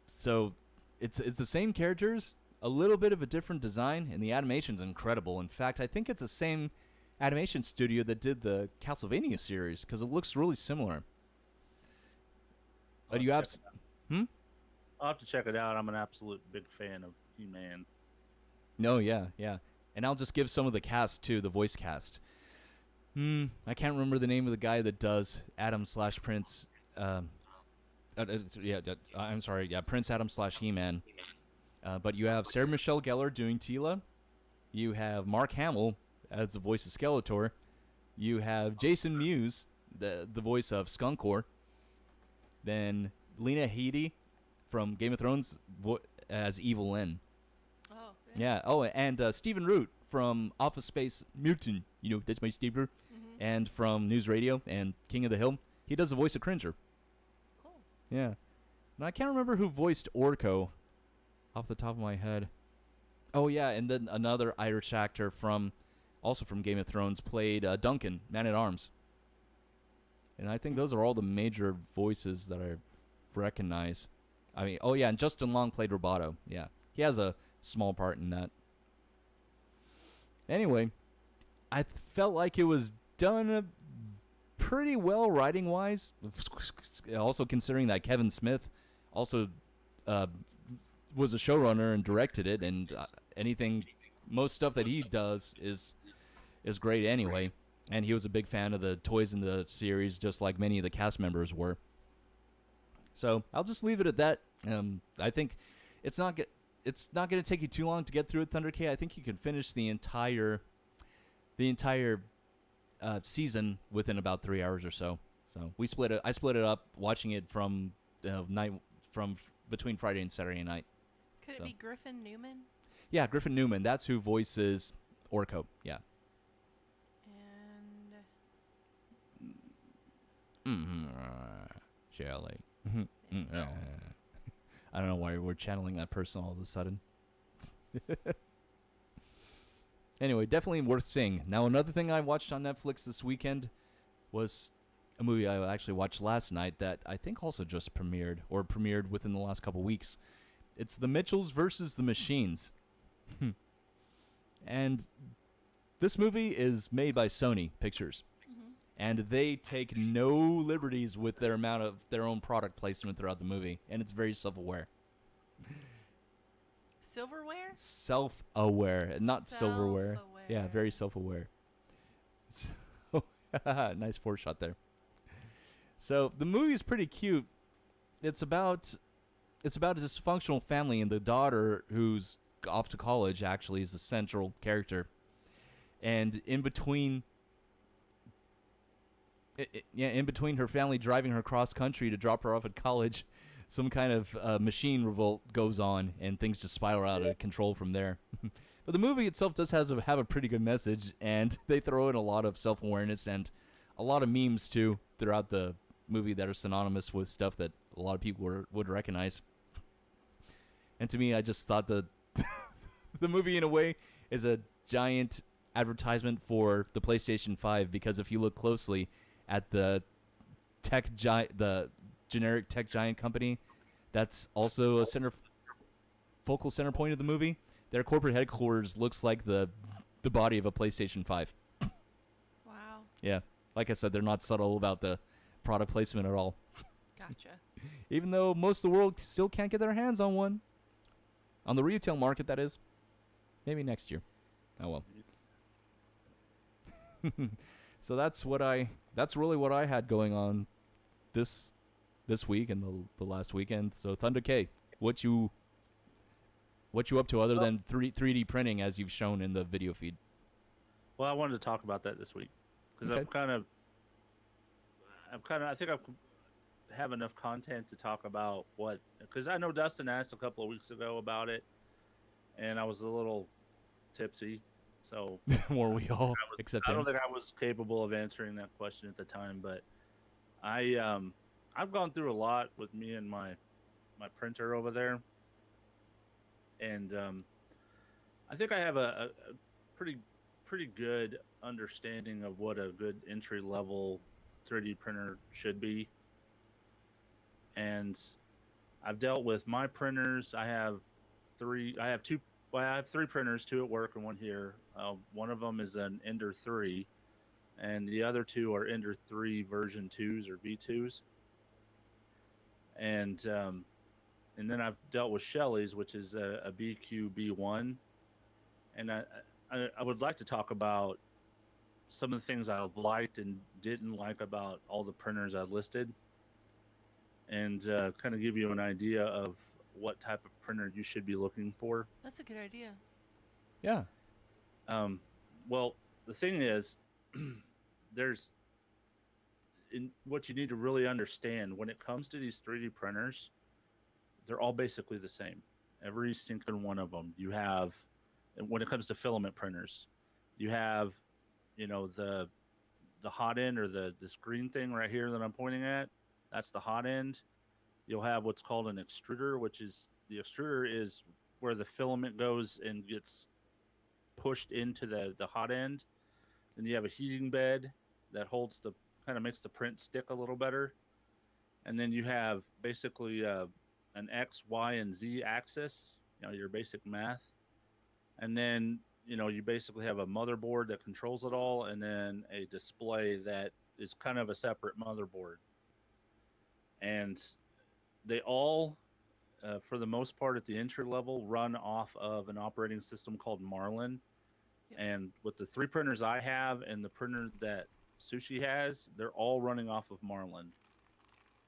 Speaker 12: So it's the same characters, a little bit of a different design, and the animation's incredible. In fact, I think it's the same animation studio that did the Castlevania series, because it looks really similar. But you have
Speaker 3: I'll have to check it out. I'm an absolute big fan of He-Man.
Speaker 12: No, yeah. And I'll just give some of the cast too, the voice cast. I can't remember the name of the guy that does Adam/Prince. I'm sorry. Yeah, Prince Adam/He-Man. But you have Sarah Michelle Gellar doing Teela. You have Mark Hamill as the voice of Skeletor. You have Jason Mewes, the voice of Skunkor. Then Lena Headey from Game of Thrones as Evil Lyn.
Speaker 2: Oh.
Speaker 12: Yeah. Oh, and Stephen Root from Office Space Mutant. You know, that's my Steve. And from News Radio and King of the Hill. He does the voice of Cringer.
Speaker 2: Cool.
Speaker 12: Yeah. And I can't remember who voiced Orko off the top of my head. Oh, yeah, and then another Irish actor also from Game of Thrones played Duncan, Man-at-Arms. And I think those are all the major voices that I recognize. I mean, oh, yeah, and Justin Long played Roboto. Yeah, he has a small part in that. Anyway, I felt like it was done pretty well writing-wise. Also considering that Kevin Smith also was a showrunner and directed it, and most stuff that he does is great anyway. And he was a big fan of the toys in the series, just like many of the cast members were. So I'll just leave it at that. I think it's not going to take you too long to get through it, Thunder K. I think you can finish the entire season within about 3 hours or so. So I split it up, watching it from between Friday and Saturday night.
Speaker 2: Could it be Griffin Newman?
Speaker 12: Yeah, Griffin Newman. That's who voices Orko. Yeah.
Speaker 2: And
Speaker 12: Shelley. I don't know why we're channeling that person all of a sudden. Anyway, definitely worth seeing. Now, another thing I watched on Netflix this weekend was a movie I actually watched last night that I think also just premiered within the last couple weeks. It's The Mitchells versus the Machines. And this movie is made by Sony Pictures. And they take no liberties with their amount of their own product placement throughout the movie. And it's very self-aware.
Speaker 2: Silverware?
Speaker 12: Self-aware, not silverware. Yeah, very self-aware. So, nice foreshot there. So the movie is pretty cute. It's about a dysfunctional family, and the daughter, who's off to college, actually is the central character. And in between her family driving her cross country to drop her off at college, some kind of machine revolt goes on, and things just spiral out of control from there. But the movie itself does have a pretty good message, and they throw in a lot of self-awareness and a lot of memes too throughout the movie that are synonymous with stuff that a lot of people would recognize. And to me, I just thought the movie in a way is a giant advertisement for the PlayStation 5, because if you look closely at the generic tech giant company that's also a focal center point of the movie, their corporate headquarters looks like the body of a PlayStation 5.
Speaker 2: Wow.
Speaker 12: Yeah. Like I said, they're not subtle about the product placement at all.
Speaker 2: Gotcha.
Speaker 12: Even though most of the world still can't get their hands on one. On the retail market, that is. Maybe next year. Oh well. So that's really what I had going on this week and the last weekend. So Thunder K, what you up to other than 3D printing, as you've shown in the video feed?
Speaker 3: Well, I wanted to talk about that this week because
Speaker 12: Okay.
Speaker 3: I think I have enough content to talk about because I know Dustin asked a couple of weeks ago about it, and I was a little tipsy, so
Speaker 12: were we all? Except
Speaker 3: I don't
Speaker 12: him.
Speaker 3: think I was capable of answering that question at the time, but I've gone through a lot with me and my printer over there, and I think I have a pretty good understanding of what a good entry level 3D printer should be. And I've dealt with my printers. I have three printers, 2 at work and 1 here. One of them is an Ender 3, and the other 2 are Ender 3 version 2s or V2s. And then I've dealt with Shelly's, which is a BQ B1. And I would like to talk about some of the things I've liked and didn't like about all the printers I've listed, and kind of give you an idea of what type of printer you should be looking for.
Speaker 2: That's a good idea.
Speaker 12: Yeah.
Speaker 3: Well, the thing is, what you need to really understand when it comes to these 3D printers, they're all basically the same. Every single one of them. You have, when it comes to filament printers, you have, the hot end, or this green thing right here that I'm pointing at. That's the hot end. You'll have what's called an extruder, which is the extruder is where the filament goes and gets pushed into the hot end. Then you have a heating bed that kind of makes the print stick a little better. And then you have basically an X, Y, and Z axis, your basic math. And then, you basically have a motherboard that controls it all, and then a display that is kind of a separate motherboard. And they all, for the most part at the entry level, run off of an operating system called Marlin. Yep. And with the 3 printers I have and the printer that Sushi has, they're all running off of Marlin.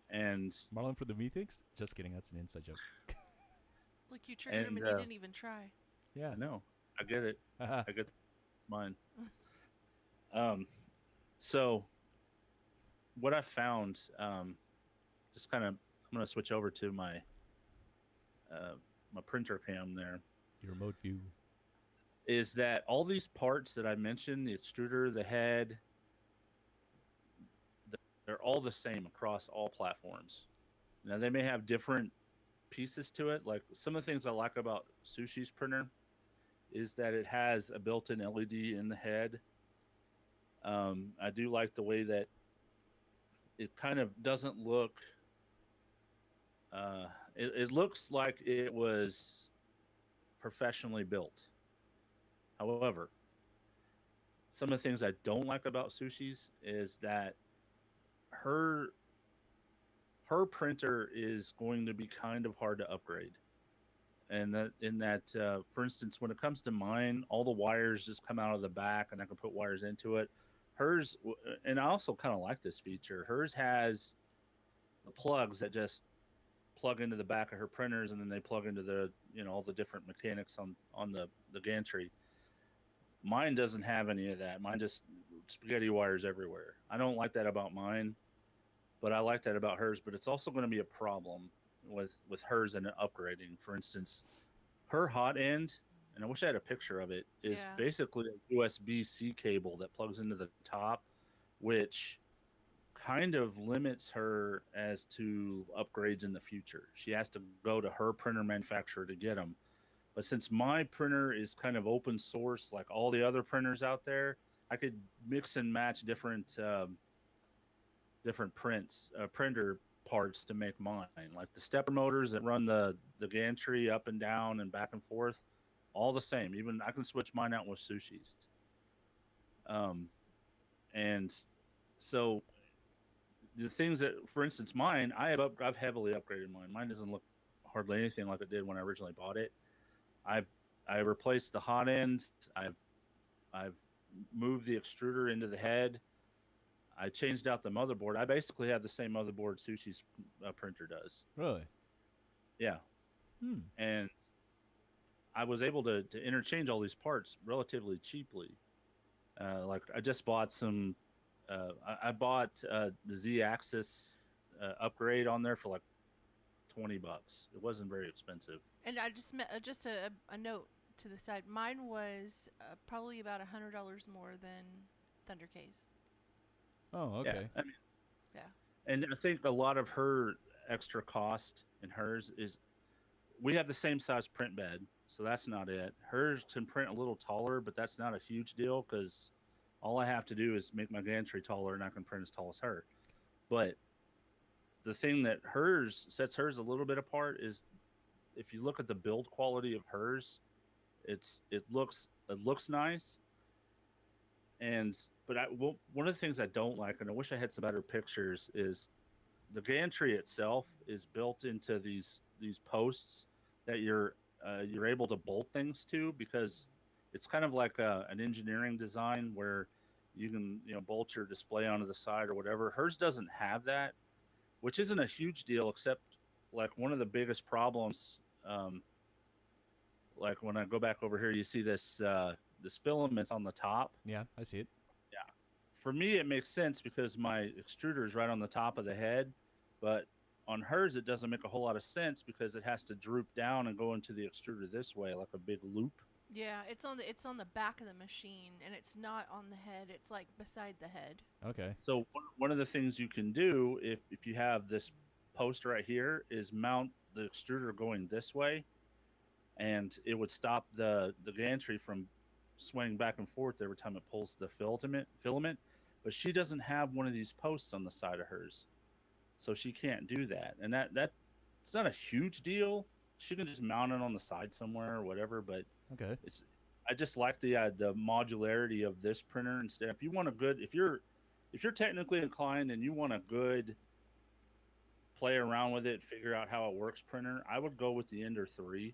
Speaker 3: And
Speaker 12: Marlin for the methinks? Just kidding, that's an inside joke.
Speaker 2: Look, you triggered him and you didn't even try.
Speaker 12: Yeah.
Speaker 3: No, I get it. I get mine. So what I found, just kind of, I'm going to switch over to my printer cam there.
Speaker 12: Your remote view.
Speaker 3: Is that all these parts that I mentioned, the extruder, the head, they're all the same across all platforms. Now they may have different pieces to it. Like some of the things I like about Sushi's printer is that it has a built-in LED in the head. I do like the way that it kind of doesn't look. It looks like it was professionally built. However, some of the things I don't like about Sushi's is that her printer is going to be kind of hard to upgrade. And for instance, when it comes to mine, all the wires just come out of the back, and I can put wires into it. Hers, and I also kind of like this feature. Hers has the plugs that just plug into the back of her printers, and then they plug into the all the different mechanics on the gantry. Mine doesn't have any of that. Mine just spaghetti wires everywhere. I don't like that about mine, but I like that about hers. But it's also going to be a problem with hers and upgrading. For instance, her hot end, and I wish I had a picture of it, is basically a USB-C cable that plugs into the top, which kind of limits her as to upgrades in the future. She has to go to her printer manufacturer to get them. But since my printer is kind of open source, like all the other printers out there, I could mix and match different printer parts to make mine. Like the stepper motors that run the gantry up and down and back and forth, all the same. Even I can switch mine out with Sushi's. And so the things that, for instance, mine, I've heavily upgraded mine. Mine doesn't look hardly anything like it did when I originally bought it. I replaced the hot end. I've moved the extruder into the head. I changed out the motherboard. I basically have the same motherboard Sushi's printer does.
Speaker 12: Really?
Speaker 3: Yeah. And I was able to interchange all these parts relatively cheaply. Like I just bought some. I bought the Z-axis upgrade on there for like $20. It wasn't very expensive.
Speaker 2: And I just a note to the side. Mine was probably about $100 more than Thunder K's.
Speaker 12: Oh, okay.
Speaker 3: Yeah, and I think a lot of her extra cost in hers is we have the same size print bed, so that's not it. Hers can print a little taller, but that's not a huge deal because all I have to do is make my gantry taller, and I can print as tall as her. But the thing that sets hers a little bit apart is if you look at the build quality of hers, it looks nice. But one of the things I don't like, and I wish I had some better pictures, is the gantry itself is built into these posts that you're able to bolt things to, because it's kind of like an engineering design where you can bolt your display onto the side or whatever. Hers doesn't have that, which isn't a huge deal, except like one of the biggest problems. Like when I go back over here, you see this filament's on the top.
Speaker 12: Yeah, I see it.
Speaker 3: Yeah. For me, it makes sense because my extruder is right on the top of the head, but on hers, it doesn't make a whole lot of sense because it has to droop down and go into the extruder this way, like a big loop.
Speaker 2: Yeah, it's on the back of the machine, and it's not on the head. It's like beside the head.
Speaker 12: Okay.
Speaker 3: So one of the things you can do if you have this post right here is mount the extruder going this way, and it would stop the gantry from swaying back and forth every time it pulls the filament. But she doesn't have one of these posts on the side of hers, so she can't do that. And that it's not a huge deal. She can just mount it on the side somewhere or whatever. But
Speaker 12: okay,
Speaker 3: I just like the modularity of this printer instead. If you want if you're technically inclined and you want a good play around with it, figure out how it works printer, I would go with the Ender 3.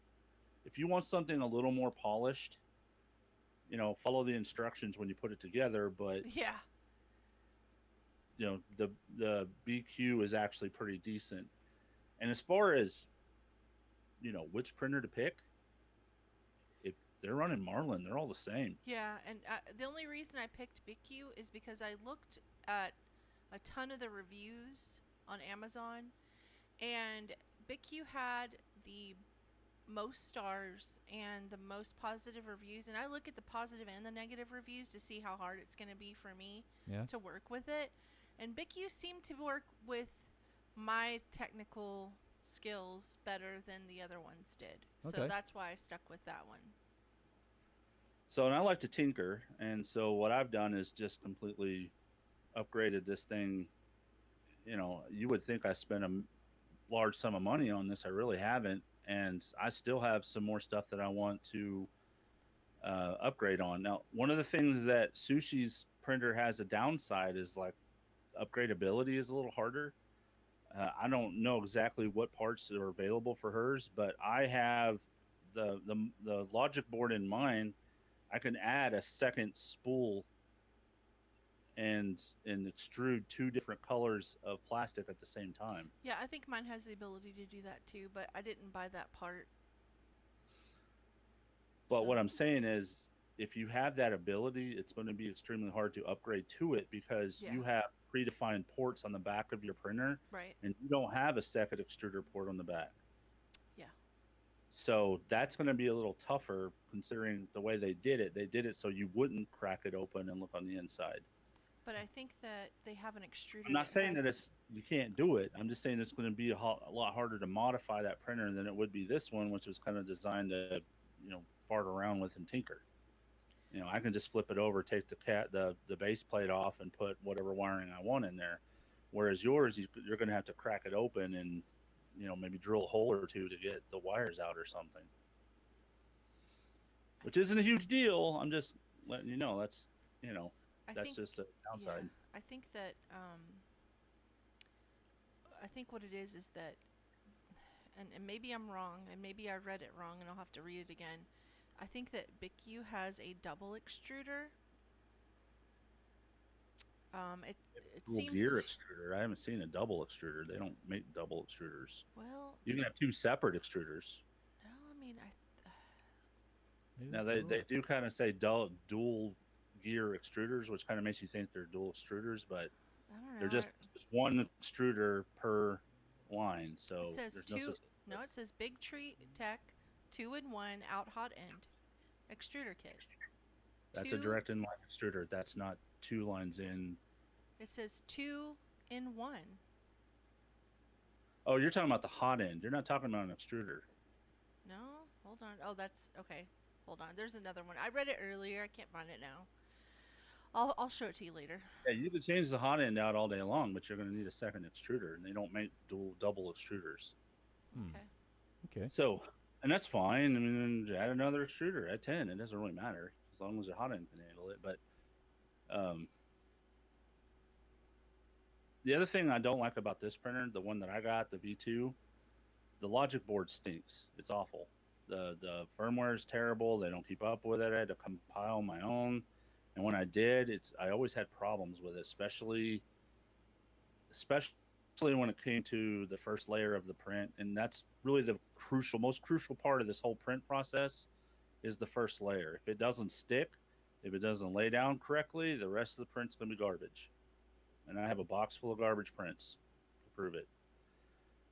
Speaker 3: If you want something a little more polished, follow the instructions when you put it together, but
Speaker 2: yeah,
Speaker 3: the BQ is actually pretty decent. And as far as which printer to pick, if they're running Marlin, they're all the same.
Speaker 2: Yeah, and the only reason I picked BQ is because I looked at a ton of the reviews on Amazon, and BQ had the most stars and the most positive reviews, and I look at the positive and the negative reviews to see how hard it's going to be for me to work with it. And BQ seemed to work with my technical skills better than the other ones did. So
Speaker 12: Okay.
Speaker 2: that's why I stuck with that one.
Speaker 3: So, and I like to tinker, and so what I've done is just completely upgraded this thing. You know, you would think I spent a large sum of money on this. I really haven't, and I still have some more stuff that I want to upgrade on. Now, one of the things that Sushi's printer has a downside is like upgradability is a little harder. I don't know exactly what parts are available for hers, but I have the logic board in mine. I can add a second spool and extrude two different colors of plastic at the same time.
Speaker 2: Yeah, I think mine has the ability to do that too, but I didn't buy that part.
Speaker 3: But what I'm saying is, if you have that ability, it's going to be extremely hard to upgrade to it because you have predefined ports on the back of your printer,
Speaker 2: right?
Speaker 3: And you don't have a second extruder port on the back.
Speaker 2: Yeah.
Speaker 3: So that's going to be a little tougher considering the way they did it. They did it so you wouldn't crack it open and look on the inside.
Speaker 2: But I think that they have an extruder.
Speaker 3: I'm not saying that you can't do it. I'm just saying it's going to be a lot harder to modify that printer than it would be this one, which was kind of designed to, fart around with and tinker. I can just flip it over, take the base plate off, and put whatever wiring I want in there. Whereas yours, you're going to have to crack it open and, maybe drill a hole or two to get the wires out or something. Which isn't a huge deal. I'm just letting you know that's just a downside.
Speaker 2: Yeah, I think that I think what it is that, and maybe I'm wrong, and maybe I read it wrong, and I'll have to read it again. I think that BICU has a double extruder. It seems
Speaker 3: gear extruder. I haven't seen a double extruder. They don't make double extruders.
Speaker 2: Well,
Speaker 3: you can have two separate extruders.
Speaker 2: No, I mean
Speaker 3: now they do kind of say dual gear extruders, which kind of makes you think they're dual extruders, but
Speaker 2: I don't know.
Speaker 3: They're just one extruder per line. So
Speaker 2: it says
Speaker 3: there's
Speaker 2: no, it says Big Tree Tech 2-in-1 out hot end extruder kit.
Speaker 3: That's a direct inline extruder. That's not two lines in.
Speaker 2: It says 2-in-1.
Speaker 3: Oh, you're talking about the hot end. You're not talking about an extruder.
Speaker 2: No, hold on. Oh, that's okay. Hold on. There's another one. I read it earlier. I can't find it now. I'll show it to you later.
Speaker 3: Yeah, you could change the hot end out all day long, but you're going to need a second extruder, and they don't make double extruders.
Speaker 2: Okay.
Speaker 3: So, and that's fine. I mean, add another extruder at 10. It doesn't really matter as long as the hot end can handle it. But the other thing I don't like about this printer, the one that I got, the V2, the logic board stinks. It's awful. The firmware is terrible. They don't keep up with it. I had to compile my own. And when I did, I always had problems with it, especially when it came to the first layer of the print. And that's really the most crucial part of this whole print process is the first layer. If it doesn't stick, if it doesn't lay down correctly, the rest of the print's going to be garbage. And I have a box full of garbage prints to prove it.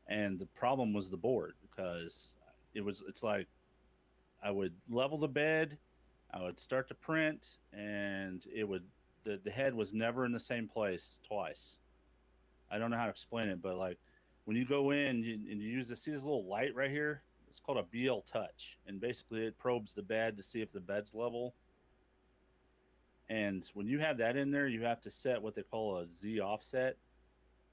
Speaker 3: And the problem was the board, because it's like I would level the bed, I would start to print, and the head was never in the same place twice. I don't know how to explain it, but like when you go in and you use see this little light right here? It's called a BL Touch, and basically it probes the bed to see if the bed's level. And when you have that in there, you have to set what they call a Z offset.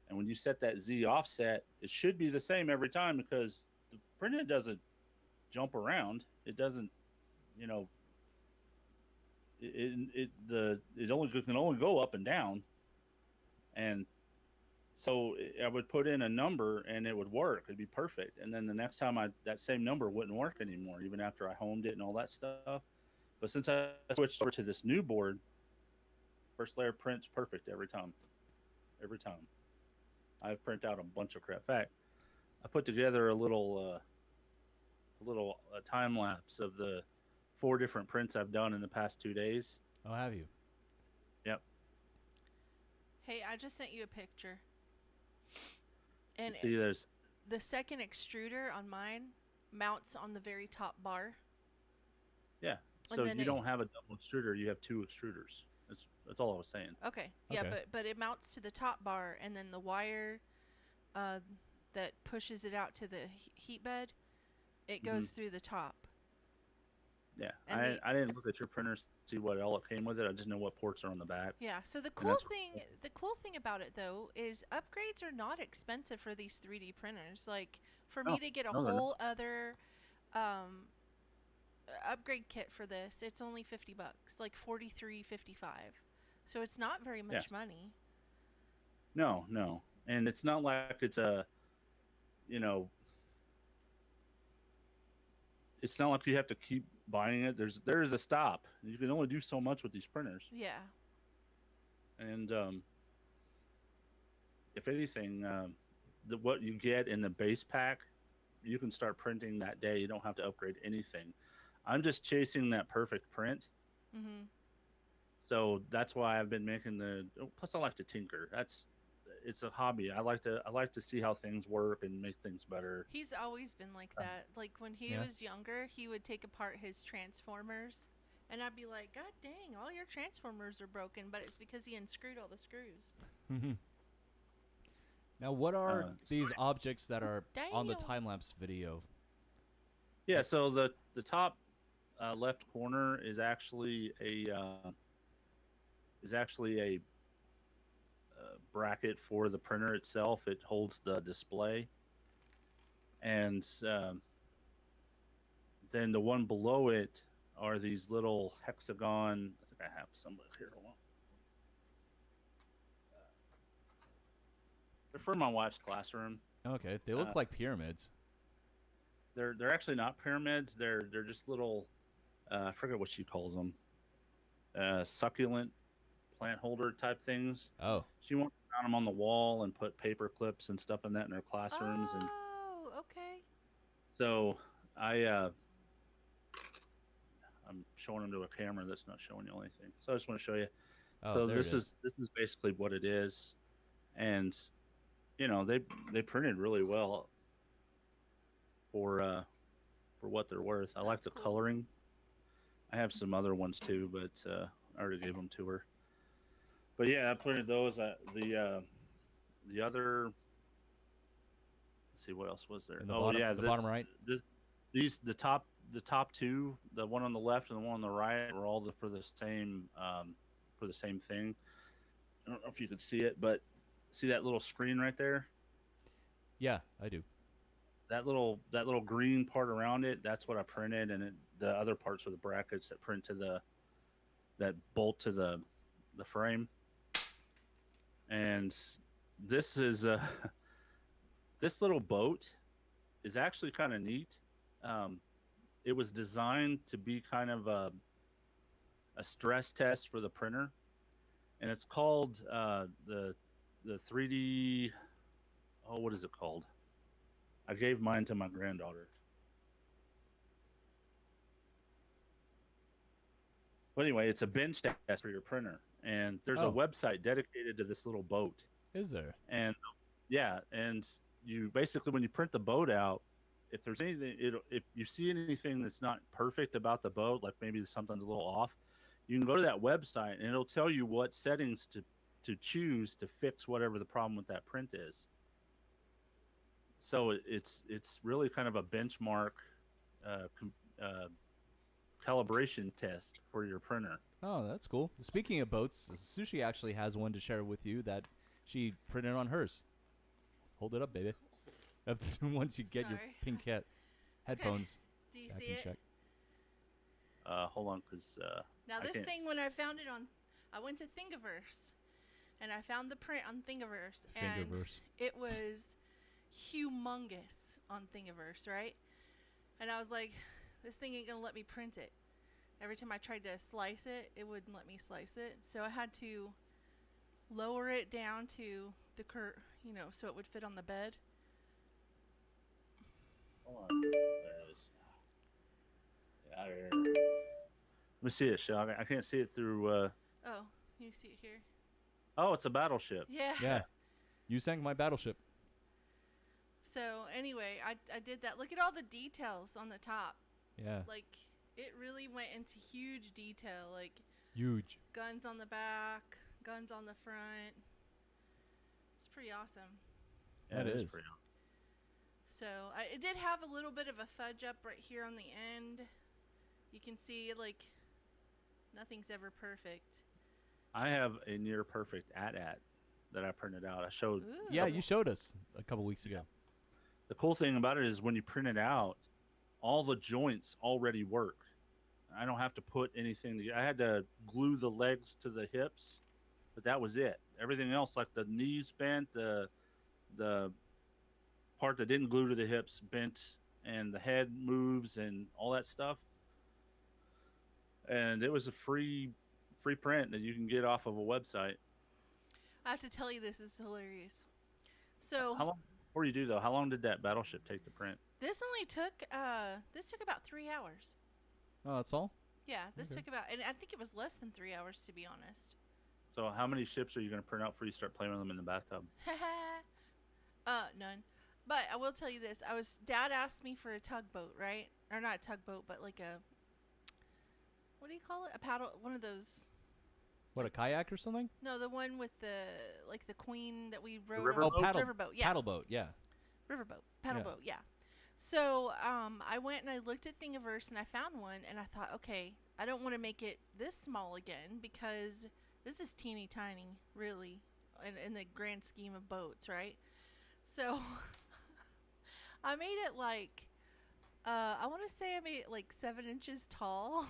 Speaker 3: And when you set that Z offset, it should be the same every time, because the printhead doesn't jump around. It doesn't, it can only go up and down. And so I would put in a number and it would work. It'd be perfect. And then the next time that same number wouldn't work anymore, even after I homed it and all that stuff. But since I switched over to this new board, first layer prints perfect every time. Every time. I've printed out a bunch of crap. In fact, I put together a little time lapse of the 4 different prints I've done in the past 2 days.
Speaker 12: Oh, have you?
Speaker 3: Yep.
Speaker 2: Hey, I just sent you a picture. And
Speaker 3: see, there's
Speaker 2: the second extruder on mine mounts on the very top bar.
Speaker 3: Yeah. So you don't have a double extruder, you have 2 extruders. That's all I was saying.
Speaker 2: Okay. Yeah, but it mounts to the top bar, and then the wire that pushes it out to the heat bed, it goes through the top.
Speaker 3: Yeah,
Speaker 2: And
Speaker 3: I didn't look at your printer to see what all it came with it. I just know what ports are on the back.
Speaker 2: Yeah. So the cool thing about it though is upgrades are not expensive for these 3D printers. Like for me to get a whole other upgrade kit for this, it's only $50, like $43.55. So it's not very much money.
Speaker 3: No, and it's not like it's a, you know, it's not like you have to keep buying it. There is a stop. You can only do so much with these printers.
Speaker 2: Yeah.
Speaker 3: And if anything, what you get in the base pack, you can start printing that day. You don't have to upgrade anything. I'm just chasing that perfect print.
Speaker 2: Mm-hmm.
Speaker 3: So that's why I've been making plus I like to tinker. It's a hobby. I like to see how things work and make things better.
Speaker 2: He's always been like that. Like when he was younger, he would take apart his Transformers, and I'd be like, God dang, all your Transformers are broken, but it's because he unscrewed all the screws.
Speaker 12: Now, what are these objects that are on the time-lapse video?
Speaker 3: Yeah, so the top left corner is actually a bracket for the printer itself. It holds the display, and then the one below it are these little hexagon. I think I have some here. Hold on. They're for my wife's classroom.
Speaker 12: Okay, they look like pyramids.
Speaker 3: They're actually not pyramids. They're just little. I forget what she calls them. Succulent plant holder type things.
Speaker 12: Oh.
Speaker 3: She wants to mount them on the wall and put paper clips and stuff in that in her classrooms.
Speaker 2: Oh,
Speaker 3: And
Speaker 2: okay.
Speaker 3: so I'm showing them to a camera that's not showing you anything. So I just want to show you.
Speaker 12: Oh,
Speaker 3: So this is basically what it is, and they printed really well for what they're worth. I like the coloring. I have some other ones too, but I already gave them to her. But yeah, I printed those. The other. Let's see, what else was there?
Speaker 12: The bottom right.
Speaker 3: The top two, the one on the left and the one on the right, were all for the same thing. I don't know if you could see it, but see that little screen right there?
Speaker 12: Yeah, I do.
Speaker 3: That little green part around it, that's what I printed, and the other parts are the brackets that print to that bolt to the frame. And this is this little boat is actually kind of neat. It was designed to be kind of a stress test for the printer, and it's called the 3D. Oh, what is it called? I gave mine to my granddaughter. But anyway, it's a bench test for your printer, and there's a website dedicated to this little boat.
Speaker 12: Is there?
Speaker 3: And yeah, and you basically, when you print the boat out, if there's anything, if you see anything that's not perfect about the boat, like maybe something's a little off, you can go to that website and it'll tell you what settings to choose to fix whatever the problem with that print is. So it's really kind of a benchmark calibration test for your printer.
Speaker 12: Oh, that's cool. Speaking of boats, Sushi actually has one to share with you that she printed on hers. Hold it up, baby. Once you get your pink hat headphones.
Speaker 2: Do you see it?
Speaker 12: Check.
Speaker 3: Hold on, because
Speaker 2: now this thing, when I found it I went to Thingiverse, and I found the print on Thingiverse, and it was humongous on Thingiverse, right? And I was like, this thing ain't gonna let me print it. Every time I tried to slice it, it wouldn't let me slice it. So I had to lower it down to the so it would fit on the bed.
Speaker 3: Hold on. There it is. Yeah, there. Let me see it, Shell. I can't see it through.
Speaker 2: Oh, you see it here?
Speaker 3: Oh, it's a battleship.
Speaker 2: Yeah.
Speaker 12: Yeah. You sank my battleship.
Speaker 2: So anyway, I did that. Look at all the details on the top.
Speaker 12: Yeah.
Speaker 2: Like, it really went into huge detail. Like,
Speaker 12: huge.
Speaker 2: Guns on the back, guns on the front. It's pretty awesome.
Speaker 3: Yeah,
Speaker 12: That
Speaker 3: it
Speaker 12: is.
Speaker 3: pretty awesome.
Speaker 2: So it did have a little bit of a fudge up right here on the end. You can see like nothing's ever perfect.
Speaker 3: I have a near perfect AT-AT that I printed out. I showed.
Speaker 2: Ooh.
Speaker 12: Yeah, you showed us a couple weeks ago.
Speaker 3: The cool thing about it is when you print it out, all the joints already work. I don't have to put anything. I had to glue the legs to the hips, but that was it. Everything else, like the knees bent, the part that didn't glue to the hips bent, and the head moves and all that stuff. And it was a free print that you can get off of a website.
Speaker 2: I have to tell you, this is hilarious. So
Speaker 3: How long? Before you do though, how long did that battleship take to print?
Speaker 2: this only took about 3 hours.
Speaker 12: Oh, that's all?
Speaker 2: Yeah, this
Speaker 12: Okay.
Speaker 2: took about, and I think it was less than 3 hours to be honest.
Speaker 3: So how many ships are you going to print out before you start playing with them in the bathtub?
Speaker 2: None. But I will tell you this: Dad asked me for a tugboat, right? Or not a tugboat, but like a, what do you call it? A paddle, one of those.
Speaker 12: What, a kayak or something?
Speaker 2: No, the one with the queen that we rode
Speaker 3: riverboat?
Speaker 2: on.
Speaker 12: Oh,
Speaker 2: Riverboat, yeah.
Speaker 12: Paddle-boat, yeah.
Speaker 2: Riverboat, paddle boat, yeah. So I went and I looked at Thingiverse and I found one and I thought, okay, I don't want to make it this small again because this is teeny tiny, really, in the grand scheme of boats, right? So I made it like, I want to say I made it like 7 inches tall.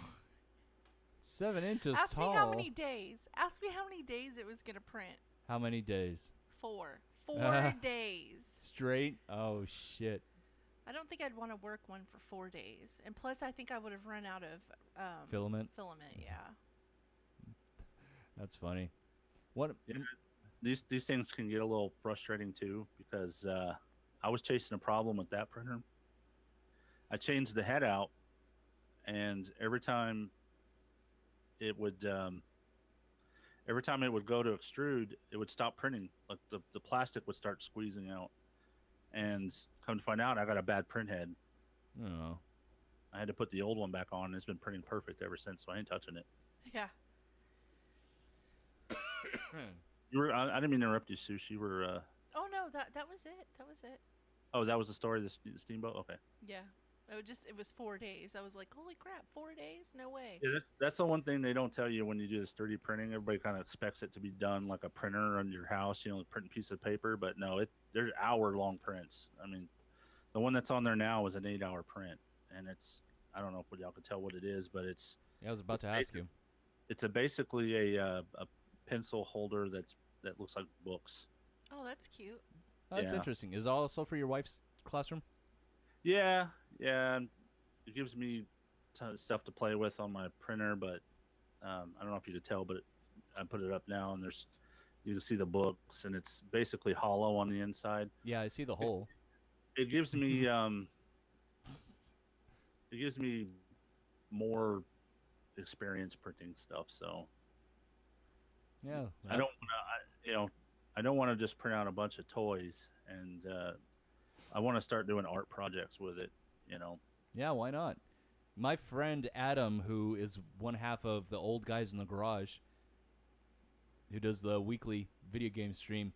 Speaker 12: 7 inches
Speaker 2: Ask
Speaker 12: tall.
Speaker 2: me how many days. Ask me how many days it was going to print.
Speaker 12: How many days?
Speaker 2: 4 days.
Speaker 12: Straight? Oh, shit.
Speaker 2: I don't think I'd want to work one for 4 days. And plus, I think I would have run out of
Speaker 12: Filament?
Speaker 2: Filament, yeah.
Speaker 12: That's funny. What?
Speaker 3: Yeah, these things can get a little frustrating too because I was chasing a problem with that printer. I changed the head out, and every time it would go to extrude, it would stop printing. Like the plastic would start squeezing out. And come to find out, I got a bad print head.
Speaker 12: Oh.
Speaker 3: I had to put the old one back on, and it's been printing perfect ever since, so I ain't touching it.
Speaker 2: Yeah.
Speaker 3: You were I didn't mean to interrupt you, Sush. You were
Speaker 2: Oh, no, that was it. That was it.
Speaker 3: oh, that was the story of the steamboat? Okay.
Speaker 2: Yeah. It was 4 days. I was like, holy crap, 4 days? No way.
Speaker 3: Yeah, that's the one thing they don't tell you when you do this 3D printing. Everybody kind of expects it to be done like a printer on your house, a printing piece of paper. But no, there's hour-long prints. I mean, the one that's on there now is an 8-hour print, and I don't know if y'all can tell what it is, but it's.
Speaker 12: Yeah, I was about to ask you.
Speaker 3: It's basically a pencil holder that looks like books.
Speaker 2: Oh, that's cute.
Speaker 12: Oh, that's interesting. Is it also for your wife's classroom?
Speaker 3: Yeah. It gives me stuff to play with on my printer, but I don't know if you could tell, but I put it up now, and you can see the books, and it's basically hollow on the inside.
Speaker 12: Yeah, I see the hole.
Speaker 3: It gives me more experience printing stuff, so
Speaker 12: yeah.
Speaker 3: I don't want to just print out a bunch of toys, and I want to start doing art projects with it.
Speaker 12: Yeah, why not? My friend Adam, who is one half of the Old Guys in the Garage, who does the weekly video game stream,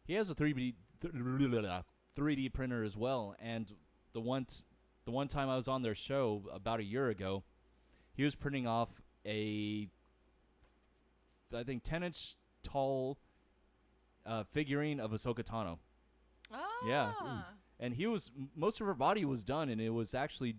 Speaker 12: he has a 3D printer as well. And the one time I was on their show about a year ago, he was printing off I think 10-inch tall figurine of Ahsoka Tano.
Speaker 2: Oh.
Speaker 12: Yeah. And most of her body was done, and it was actually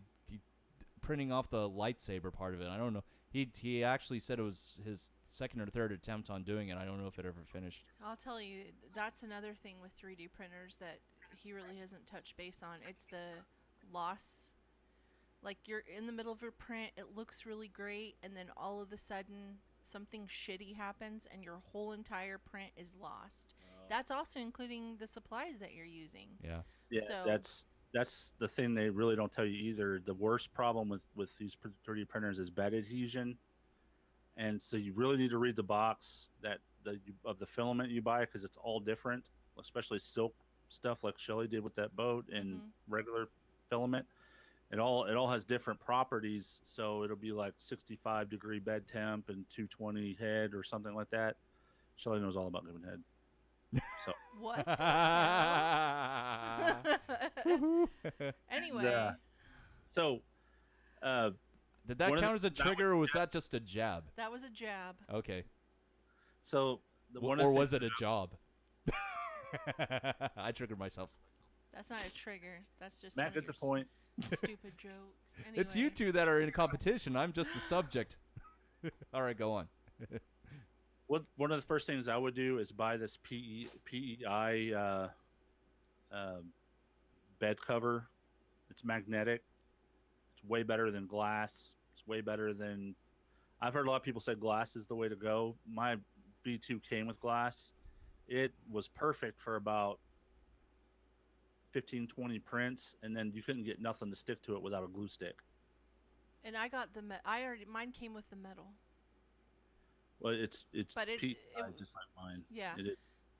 Speaker 12: printing off the lightsaber part of it. I don't know. He actually said it was his second or third attempt on doing it. I don't know if it ever finished.
Speaker 2: I'll tell you, that's another thing with 3D printers that he really hasn't touched base on. It's the loss. Like, you're in the middle of your print, it looks really great, and then all of a sudden something shitty happens and your whole entire print is lost. That's also including the supplies that you're using.
Speaker 12: Yeah.
Speaker 3: Yeah,
Speaker 2: So-
Speaker 3: that's the thing they really don't tell you either. The worst problem with these 3D printers is bed adhesion, and so you really need to read the box of the filament you buy, because it's all different, especially silk stuff like Shelly did with that boat and regular filament. It all has different properties, so it'll be like 65-degree bed temp and 220 head or something like that. Shelly knows all about giving head. So
Speaker 2: What the hell? Anyway,
Speaker 3: so
Speaker 12: did that count as a trigger, or was that just a jab?
Speaker 2: that was a jab.
Speaker 12: Okay.
Speaker 3: So
Speaker 12: or was it a job? I triggered myself.
Speaker 2: That's not a trigger. That's just
Speaker 3: Matt
Speaker 2: one of
Speaker 3: gets a
Speaker 2: your
Speaker 3: point.
Speaker 2: Stupid jokes. Anyway.
Speaker 12: It's you two that are in competition. I'm just the subject. All right, go on.
Speaker 3: One of the first things I would do is buy this PEI bed cover. It's magnetic. It's way better than glass. It's way better than. I've heard a lot of people say glass is the way to go. My V2 came with glass. It was perfect for about 15, 20 prints, and then you couldn't get nothing to stick to it without a glue stick.
Speaker 2: And I got the mine came with the metal.
Speaker 3: Well, it's
Speaker 2: but
Speaker 3: PEI just like mine.
Speaker 2: Yeah.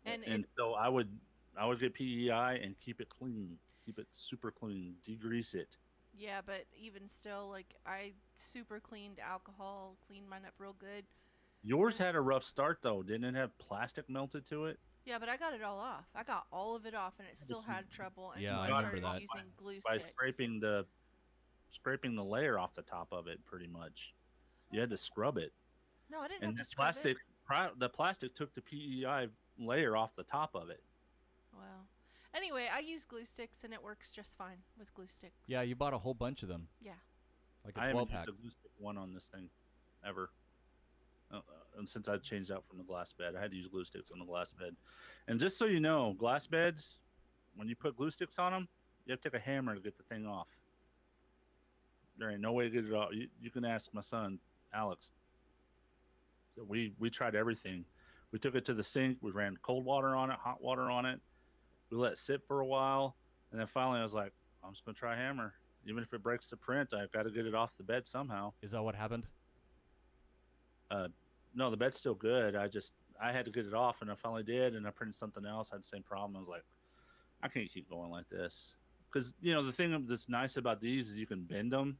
Speaker 3: And so I would get PEI and keep it clean, keep it super clean, degrease it.
Speaker 2: Yeah, but even still, like I super cleaned alcohol, cleaned mine up real good.
Speaker 3: Yours had a rough start though, didn't it have plastic melted to it?
Speaker 2: Yeah, but I got it all off. I got all of it off, and it still had trouble until
Speaker 12: I
Speaker 2: I
Speaker 12: remember
Speaker 2: started
Speaker 12: that.
Speaker 2: using glue
Speaker 3: By
Speaker 2: sticks.
Speaker 3: scraping the layer off the top of it, pretty much. You had to scrub it.
Speaker 2: No, I didn't
Speaker 3: And
Speaker 2: have
Speaker 3: the
Speaker 2: to scrub it.
Speaker 3: the plastic took the PEI layer off the top of it.
Speaker 2: Well, anyway, I use glue sticks, and it works just fine with glue sticks.
Speaker 12: Yeah, you bought a whole bunch of them.
Speaker 2: Yeah.
Speaker 12: Like
Speaker 3: I
Speaker 12: a
Speaker 3: haven't
Speaker 12: 12-pack.
Speaker 3: used a glue stick one on this thing ever. And since I changed out from the glass bed, I had to use glue sticks on the glass bed. And just so you know, glass beds, when you put glue sticks on them, you have to take a hammer to get the thing off. There ain't no way to get it off. You can ask my son, Alex. So we tried everything. We took it to the sink. We ran cold water on it, hot water on it. We let it sit for a while. And then finally I was like, I'm just going to try a hammer. Even if it breaks the print, I've got to get it off the bed somehow.
Speaker 12: Is that what happened?
Speaker 3: No, the bed's still good. I had to get it off, and I finally did, and I printed something else. I had the same problem. I was like, I can't keep going like this. Because, the thing that's nice about these is you can bend them,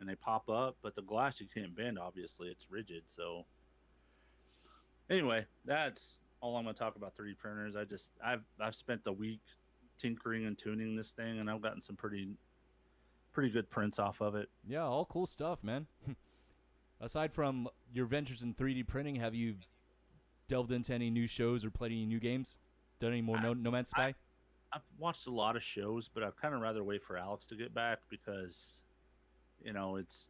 Speaker 3: and they pop up, but the glass you can't bend, obviously. It's rigid, so. Anyway, that's all I'm going to talk about 3D printers. I've spent the week tinkering and tuning this thing, and I've gotten some pretty good prints off of it.
Speaker 12: Yeah, all cool stuff, man. Aside from your ventures in 3D printing, have you delved into any new shows or played any new games? Done any more No Man's Sky?
Speaker 3: I've watched a lot of shows, but I'd kind of rather wait for Alex to get back because, it's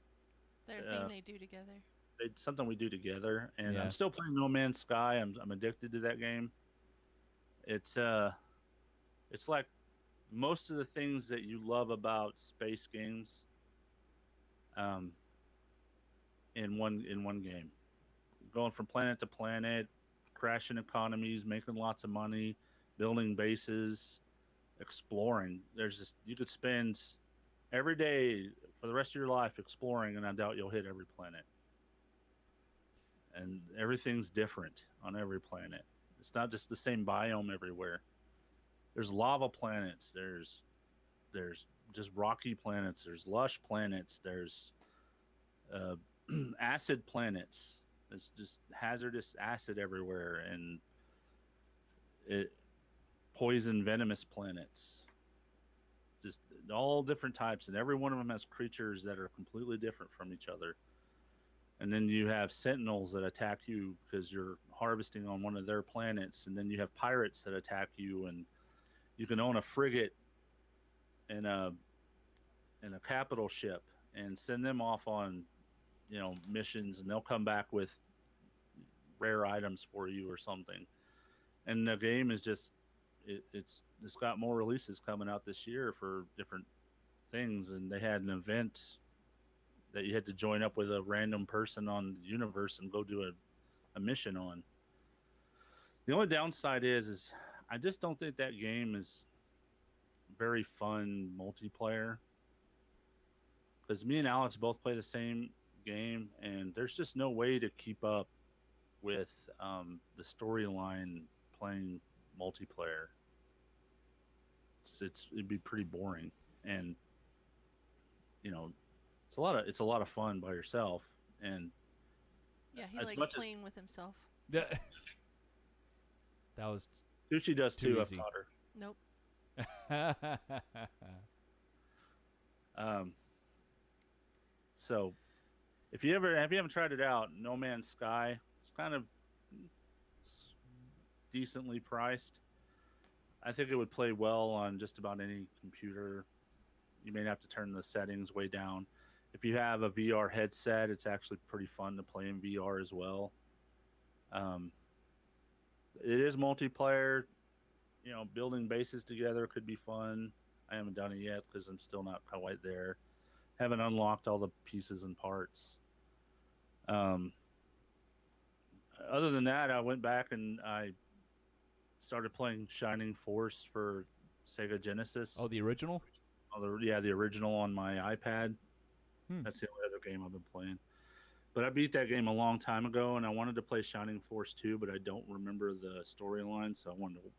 Speaker 2: their thing they do together.
Speaker 3: It's something we do together, and
Speaker 12: Yeah.
Speaker 3: I'm still playing No Man's Sky. I'm addicted to that game. It's like most of the things that you love about space games. In one game, going from planet to planet, crashing economies, making lots of money, building bases, exploring. You could spend every day for the rest of your life exploring, and I doubt you'll hit every planet. And everything's different on every planet. It's not just the same biome everywhere. There's lava planets. There's just rocky planets. There's lush planets. There's acid planets. It's just hazardous acid everywhere, and poison venomous planets. Just all different types, and every one of them has creatures that are completely different from each other. And then you have sentinels that attack you because you're harvesting on one of their planets, and then you have pirates that attack you, and you can own a frigate and a capital ship and send them off on missions, and they'll come back with rare items for you or something. And the game is just it's got more releases coming out this year for different things, and they had an event that you had to join up with a random person on the universe and go do a mission on. The only downside is I just don't think that game is very fun multiplayer, because me and Alex both play the same game, and there's just no way to keep up with the storyline playing multiplayer. It'd be pretty boring, and it's a lot of fun by yourself. And
Speaker 2: Yeah, he
Speaker 3: as
Speaker 2: likes
Speaker 3: much as-
Speaker 2: playing with himself.
Speaker 12: That was
Speaker 3: Sushi does
Speaker 12: too
Speaker 3: too. I've
Speaker 12: easy.
Speaker 3: taught her.
Speaker 2: Nope.
Speaker 3: So if you haven't tried it out, No Man's Sky, it's kind of decently priced. I think it would play well on just about any computer. You may have to turn the settings way down. If you have a VR headset, it's actually pretty fun to play in VR as well. It is multiplayer. Building bases together could be fun. I haven't done it yet because I'm still not quite there. Haven't unlocked all the pieces and parts. Other than that, I went back and I started playing Shining Force for Sega Genesis.
Speaker 12: Oh, the original?
Speaker 3: The original on my iPad. That's the only other game I've been playing. But I beat that game a long time ago, and I wanted to play Shining Force 2, but I don't remember the storyline, so I wanted to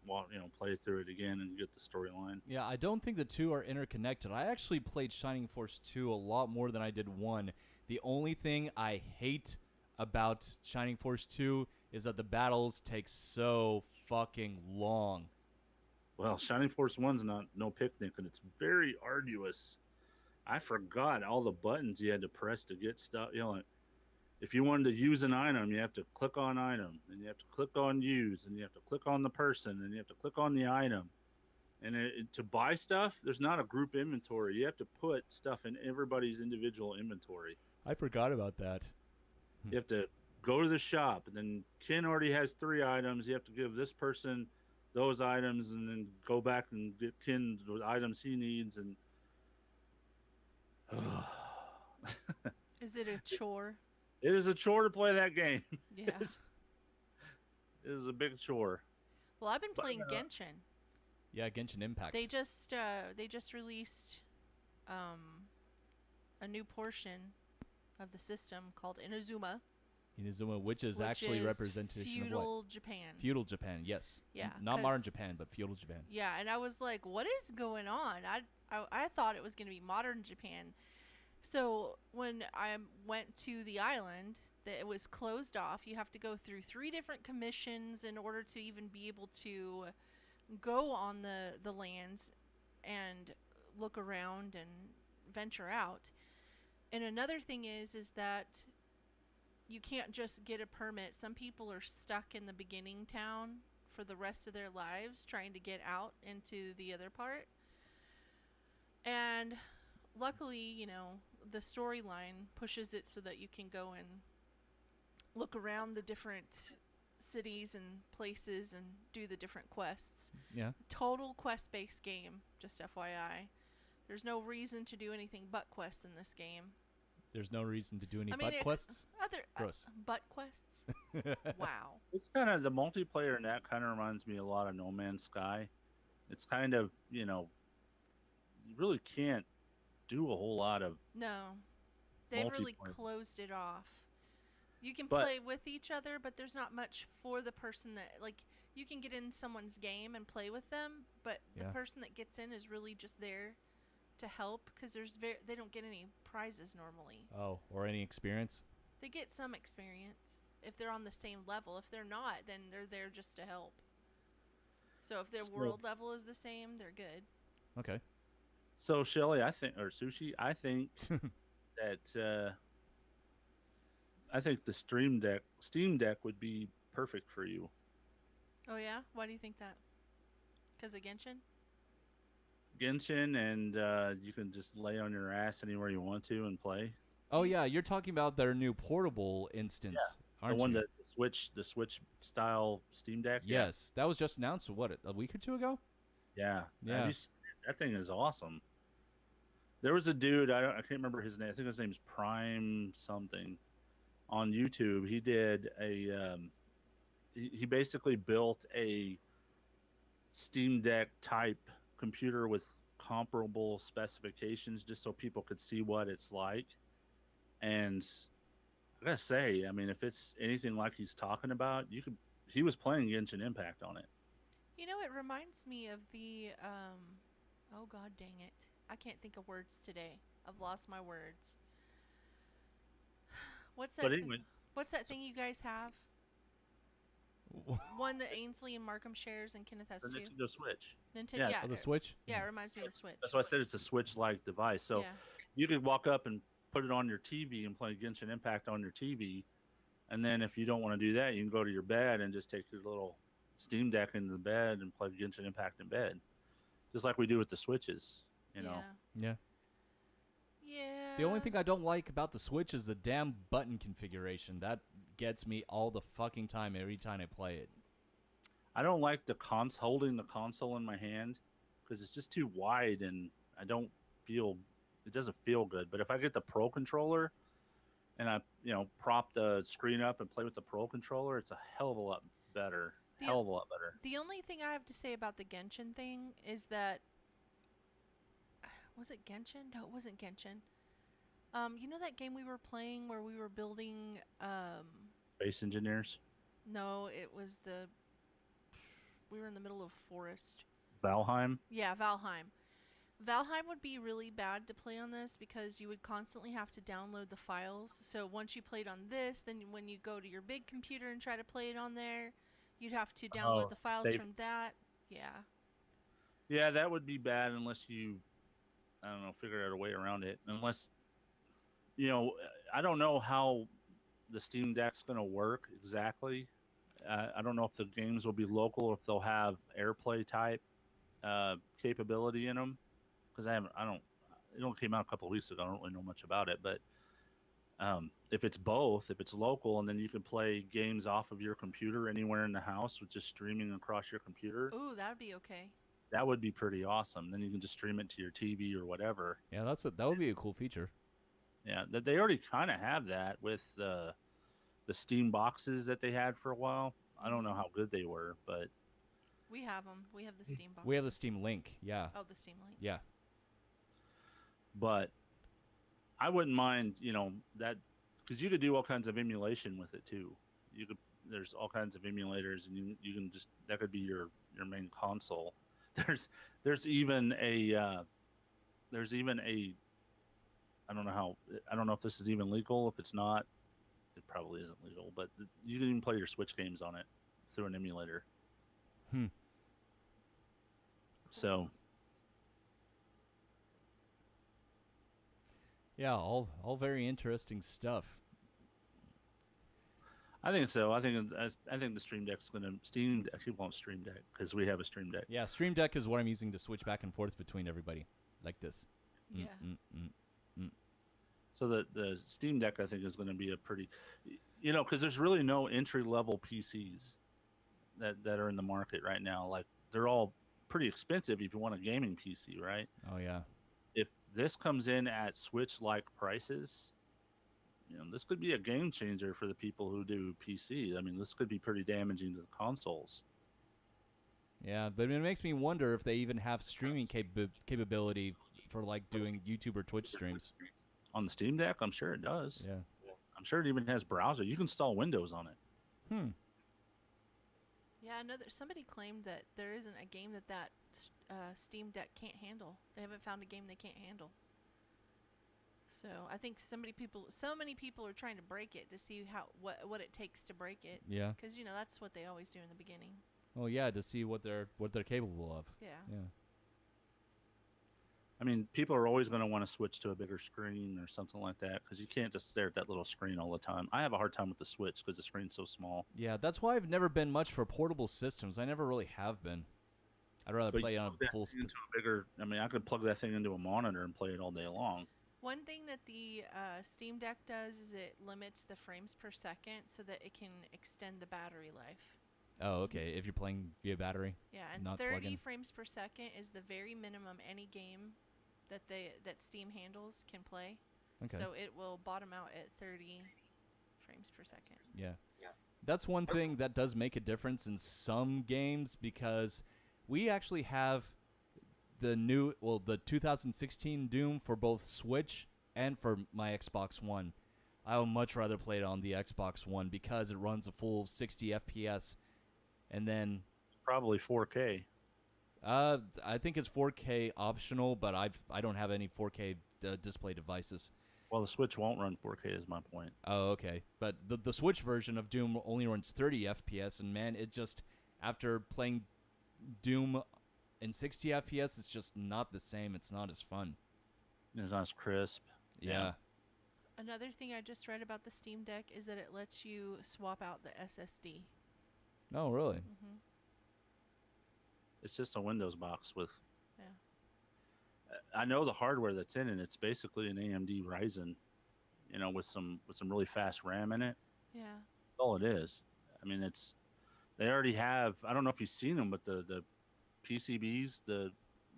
Speaker 3: play through it again and get the storyline.
Speaker 12: Yeah, I don't think the two are interconnected. I actually played Shining Force 2 a lot more than I did 1. The only thing I hate about Shining Force 2 is that the battles take so fucking long.
Speaker 3: Well, Shining Force 1's no picnic, and it's very arduous. I forgot all the buttons you had to press to get stuff. If you wanted to use an item, you have to click on item, and you have to click on use, and you have to click on the person, and you have to click on the item. And to buy stuff, there's not a group inventory. You have to put stuff in everybody's individual inventory.
Speaker 12: I forgot about that.
Speaker 3: You have to go to the shop, and then Ken already has 3 items. You have to give this person those items, and then go back and get Ken the items he needs. And
Speaker 2: Is it a chore?
Speaker 3: It is a chore to play that game.
Speaker 2: Yeah.
Speaker 3: It is a big chore.
Speaker 2: Well, I've been playing Genshin.
Speaker 12: Yeah, Genshin Impact.
Speaker 2: They just released a new portion of the system called Inazuma.
Speaker 12: Which is actually representation
Speaker 2: feudal
Speaker 12: of what?
Speaker 2: Japan.
Speaker 12: Feudal Japan, yes.
Speaker 2: Yeah.
Speaker 12: Not modern Japan, but feudal Japan.
Speaker 2: Yeah, and I was like, what is going on? I thought it was going to be modern Japan. So when I went to the island, it was closed off. You have to go through 3 different commissions in order to even be able to go on the lands and look around and venture out. And another thing is that you can't just get a permit. Some people are stuck in the beginning town for the rest of their lives trying to get out into the other part. And luckily, the storyline pushes it so that you can go and look around the different cities and places and do the different quests.
Speaker 12: Yeah.
Speaker 2: Total quest-based game, just FYI. There's no reason to do anything but quests in this game.
Speaker 12: There's no reason to do any butt quests? Gross.
Speaker 2: Butt quests? Wow.
Speaker 3: It's kind of, the multiplayer in that kind of reminds me a lot of No Man's Sky. It's kind of, you really can't do a whole lot of
Speaker 2: No. They've really closed it off. You can play with each other, but there's not much for the person that, you can get in someone's game and play with them, but the person that gets in is really just there to help because they don't get any prizes normally.
Speaker 12: Oh, or any experience?
Speaker 2: They get some experience if they're on the same level. If they're not, then they're there just to help. So if their world level is the same, they're good.
Speaker 12: Okay.
Speaker 3: So Shelly, or Sushi, I think that I think the Steam Deck would be perfect for you.
Speaker 2: Oh yeah? Why do you think that? Because of Genshin?
Speaker 3: Genshin, and you can just lay on your ass anywhere you want to and play.
Speaker 12: Oh yeah, you're talking about their new portable instance, aren't
Speaker 3: the one
Speaker 12: you?
Speaker 3: that the Switch style Steam Deck.
Speaker 12: Yes, that was just announced. What, a week or 2 ago?
Speaker 3: Yeah.
Speaker 12: Yeah.
Speaker 3: That thing is awesome. There was a dude, I can't remember his name. I think his name's Prime something. On YouTube, he did he basically built a Steam Deck type computer with comparable specifications just so people could see what it's like. And I gotta say, I mean, if it's anything like he's talking about, he was playing Genshin Impact on it.
Speaker 2: It reminds me of the oh god dang it, I can't think of words today. I've lost my words. What's that thing you guys have? One that Ainsley and Markham shares and Kenneth has
Speaker 3: The
Speaker 2: too.
Speaker 3: Nintendo Switch.
Speaker 2: Nintendo, yeah.
Speaker 12: Oh, the Switch?
Speaker 2: Yeah, it reminds me of the Switch.
Speaker 3: That's why I said it's a Switch-like device. So
Speaker 2: Yeah.
Speaker 3: you could walk up and put it on your TV and play Genshin Impact on your TV. And then if you don't want to do that, you can go to your bed and just take your little Steam Deck into the bed and play Genshin Impact in bed. Just like we do with the Switches, you know.
Speaker 12: Yeah.
Speaker 2: Yeah.
Speaker 12: The only thing I don't like about the Switch is the damn button configuration. That gets me all the fucking time every time I play it.
Speaker 3: I don't like the holding the console in my hand because it's just too wide and it doesn't feel good. But if I get the Pro controller and I, prop the screen up and play with the Pro controller, it's a hell of a lot better. Hell of a lot better.
Speaker 2: The only thing I have to say about the Genshin thing is that was it Genshin? No, it wasn't Genshin. You know that game we were playing where we were building
Speaker 3: Space Engineers?
Speaker 2: No, it was we were in the middle of a forest.
Speaker 3: Valheim?
Speaker 2: Yeah, Valheim. Valheim would be really bad to play on this because you would constantly have to download the files. So once you played on this, then when you go to your big computer and try to play it on there, you'd have to download the files from that. Yeah.
Speaker 3: Yeah, that would be bad unless you, I don't know, figure out a way around it. Unless, I don't know how the Steam Deck's going to work exactly. I don't know if the games will be local or if they'll have AirPlay type capability in them. Because it only came out a couple of weeks ago. I don't really know much about it. But if it's both, if it's local and then you can play games off of your computer anywhere in the house with just streaming across your computer.
Speaker 2: Ooh, that would be okay.
Speaker 3: That would be pretty awesome. Then you can just stream it to your TV or whatever.
Speaker 12: Yeah, that would be a cool feature.
Speaker 3: Yeah, they already kind of have that with the Steam boxes that they had for a while. I don't know how good they were, but
Speaker 2: we have them. We have the Steam box.
Speaker 12: We have the Steam Link. Yeah.
Speaker 2: Oh, the Steam Link.
Speaker 12: Yeah.
Speaker 3: But I wouldn't mind, that because you could do all kinds of emulation with it too. There's all kinds of emulators, and you can just that could be your main console. There's even a I don't know if this is even legal. If it's not, it probably isn't legal. But you can even play your Switch games on it through an emulator. So.
Speaker 12: Yeah, all very interesting stuff.
Speaker 3: I think so. I think the Stream Deck's gonna I keep calling it Stream Deck because we have a Stream Deck.
Speaker 12: Yeah, Stream Deck is what I'm using to switch back and forth between everybody, like this.
Speaker 2: Yeah.
Speaker 3: So the Steam Deck I think is going to be a pretty, because there's really no entry level PCs that are in the market right now. Like they're all pretty expensive if you want a gaming PC, right?
Speaker 12: Oh yeah.
Speaker 3: If this comes in at Switch-like prices, this could be a game changer for the people who do PC. I mean, this could be pretty damaging to the consoles.
Speaker 12: Yeah, but it makes me wonder if they even have streaming capability for like doing YouTube or Twitch streams.
Speaker 3: On the Steam Deck, I'm sure it does.
Speaker 12: Yeah.
Speaker 3: I'm sure it even has browser. You can install Windows on it.
Speaker 2: Yeah, I know that somebody claimed that there isn't a game that Steam Deck can't handle. They haven't found a game they can't handle. So I think so many people are trying to break it to see what it takes to break it.
Speaker 12: Yeah.
Speaker 2: Because that's what they always do in the beginning.
Speaker 12: Oh yeah, to see what they're capable of.
Speaker 2: Yeah.
Speaker 12: Yeah.
Speaker 3: I mean, people are always going to want to switch to a bigger screen or something like that because you can't just stare at that little screen all the time. I have a hard time with the Switch because the screen's so small.
Speaker 12: Yeah, that's why I've never been much for portable systems. I never really have been. I'd rather play on a full.
Speaker 3: I could plug that thing into a monitor and play it all day long.
Speaker 2: One thing that the Steam Deck does is it limits the frames per second so that it can extend the battery life.
Speaker 12: Oh, okay. If you're playing via battery.
Speaker 2: Yeah, and 30 frames per second is the very minimum any game that Steam handles can play.
Speaker 12: Okay.
Speaker 2: So it will bottom out at 30 frames per second.
Speaker 12: Yeah. That's one thing that does make a difference in some games because we actually have the 2016 Doom for both Switch and for my Xbox One. I would much rather play it on the Xbox One because it runs a full 60 FPS and then
Speaker 3: probably 4K.
Speaker 12: I think it's 4K optional, but I don't have any 4K display devices.
Speaker 3: Well, the Switch won't run 4K is my point.
Speaker 12: Oh, okay. But the Switch version of Doom only runs 30 FPS, and man, it just, after playing Doom in 60 FPS, it's just not the same. It's not as fun.
Speaker 3: It's not as crisp.
Speaker 12: Yeah.
Speaker 2: Another thing I just read about the Steam Deck is that it lets you swap out the SSD.
Speaker 12: Oh, really?
Speaker 2: Mm-hmm.
Speaker 3: It's just a Windows box with.
Speaker 2: Yeah.
Speaker 3: I know the hardware that's in it. It's basically an AMD Ryzen, with some really fast RAM in it.
Speaker 2: Yeah.
Speaker 3: That's all it is. I mean, they already have. I don't know if you've seen them, but the PCBs,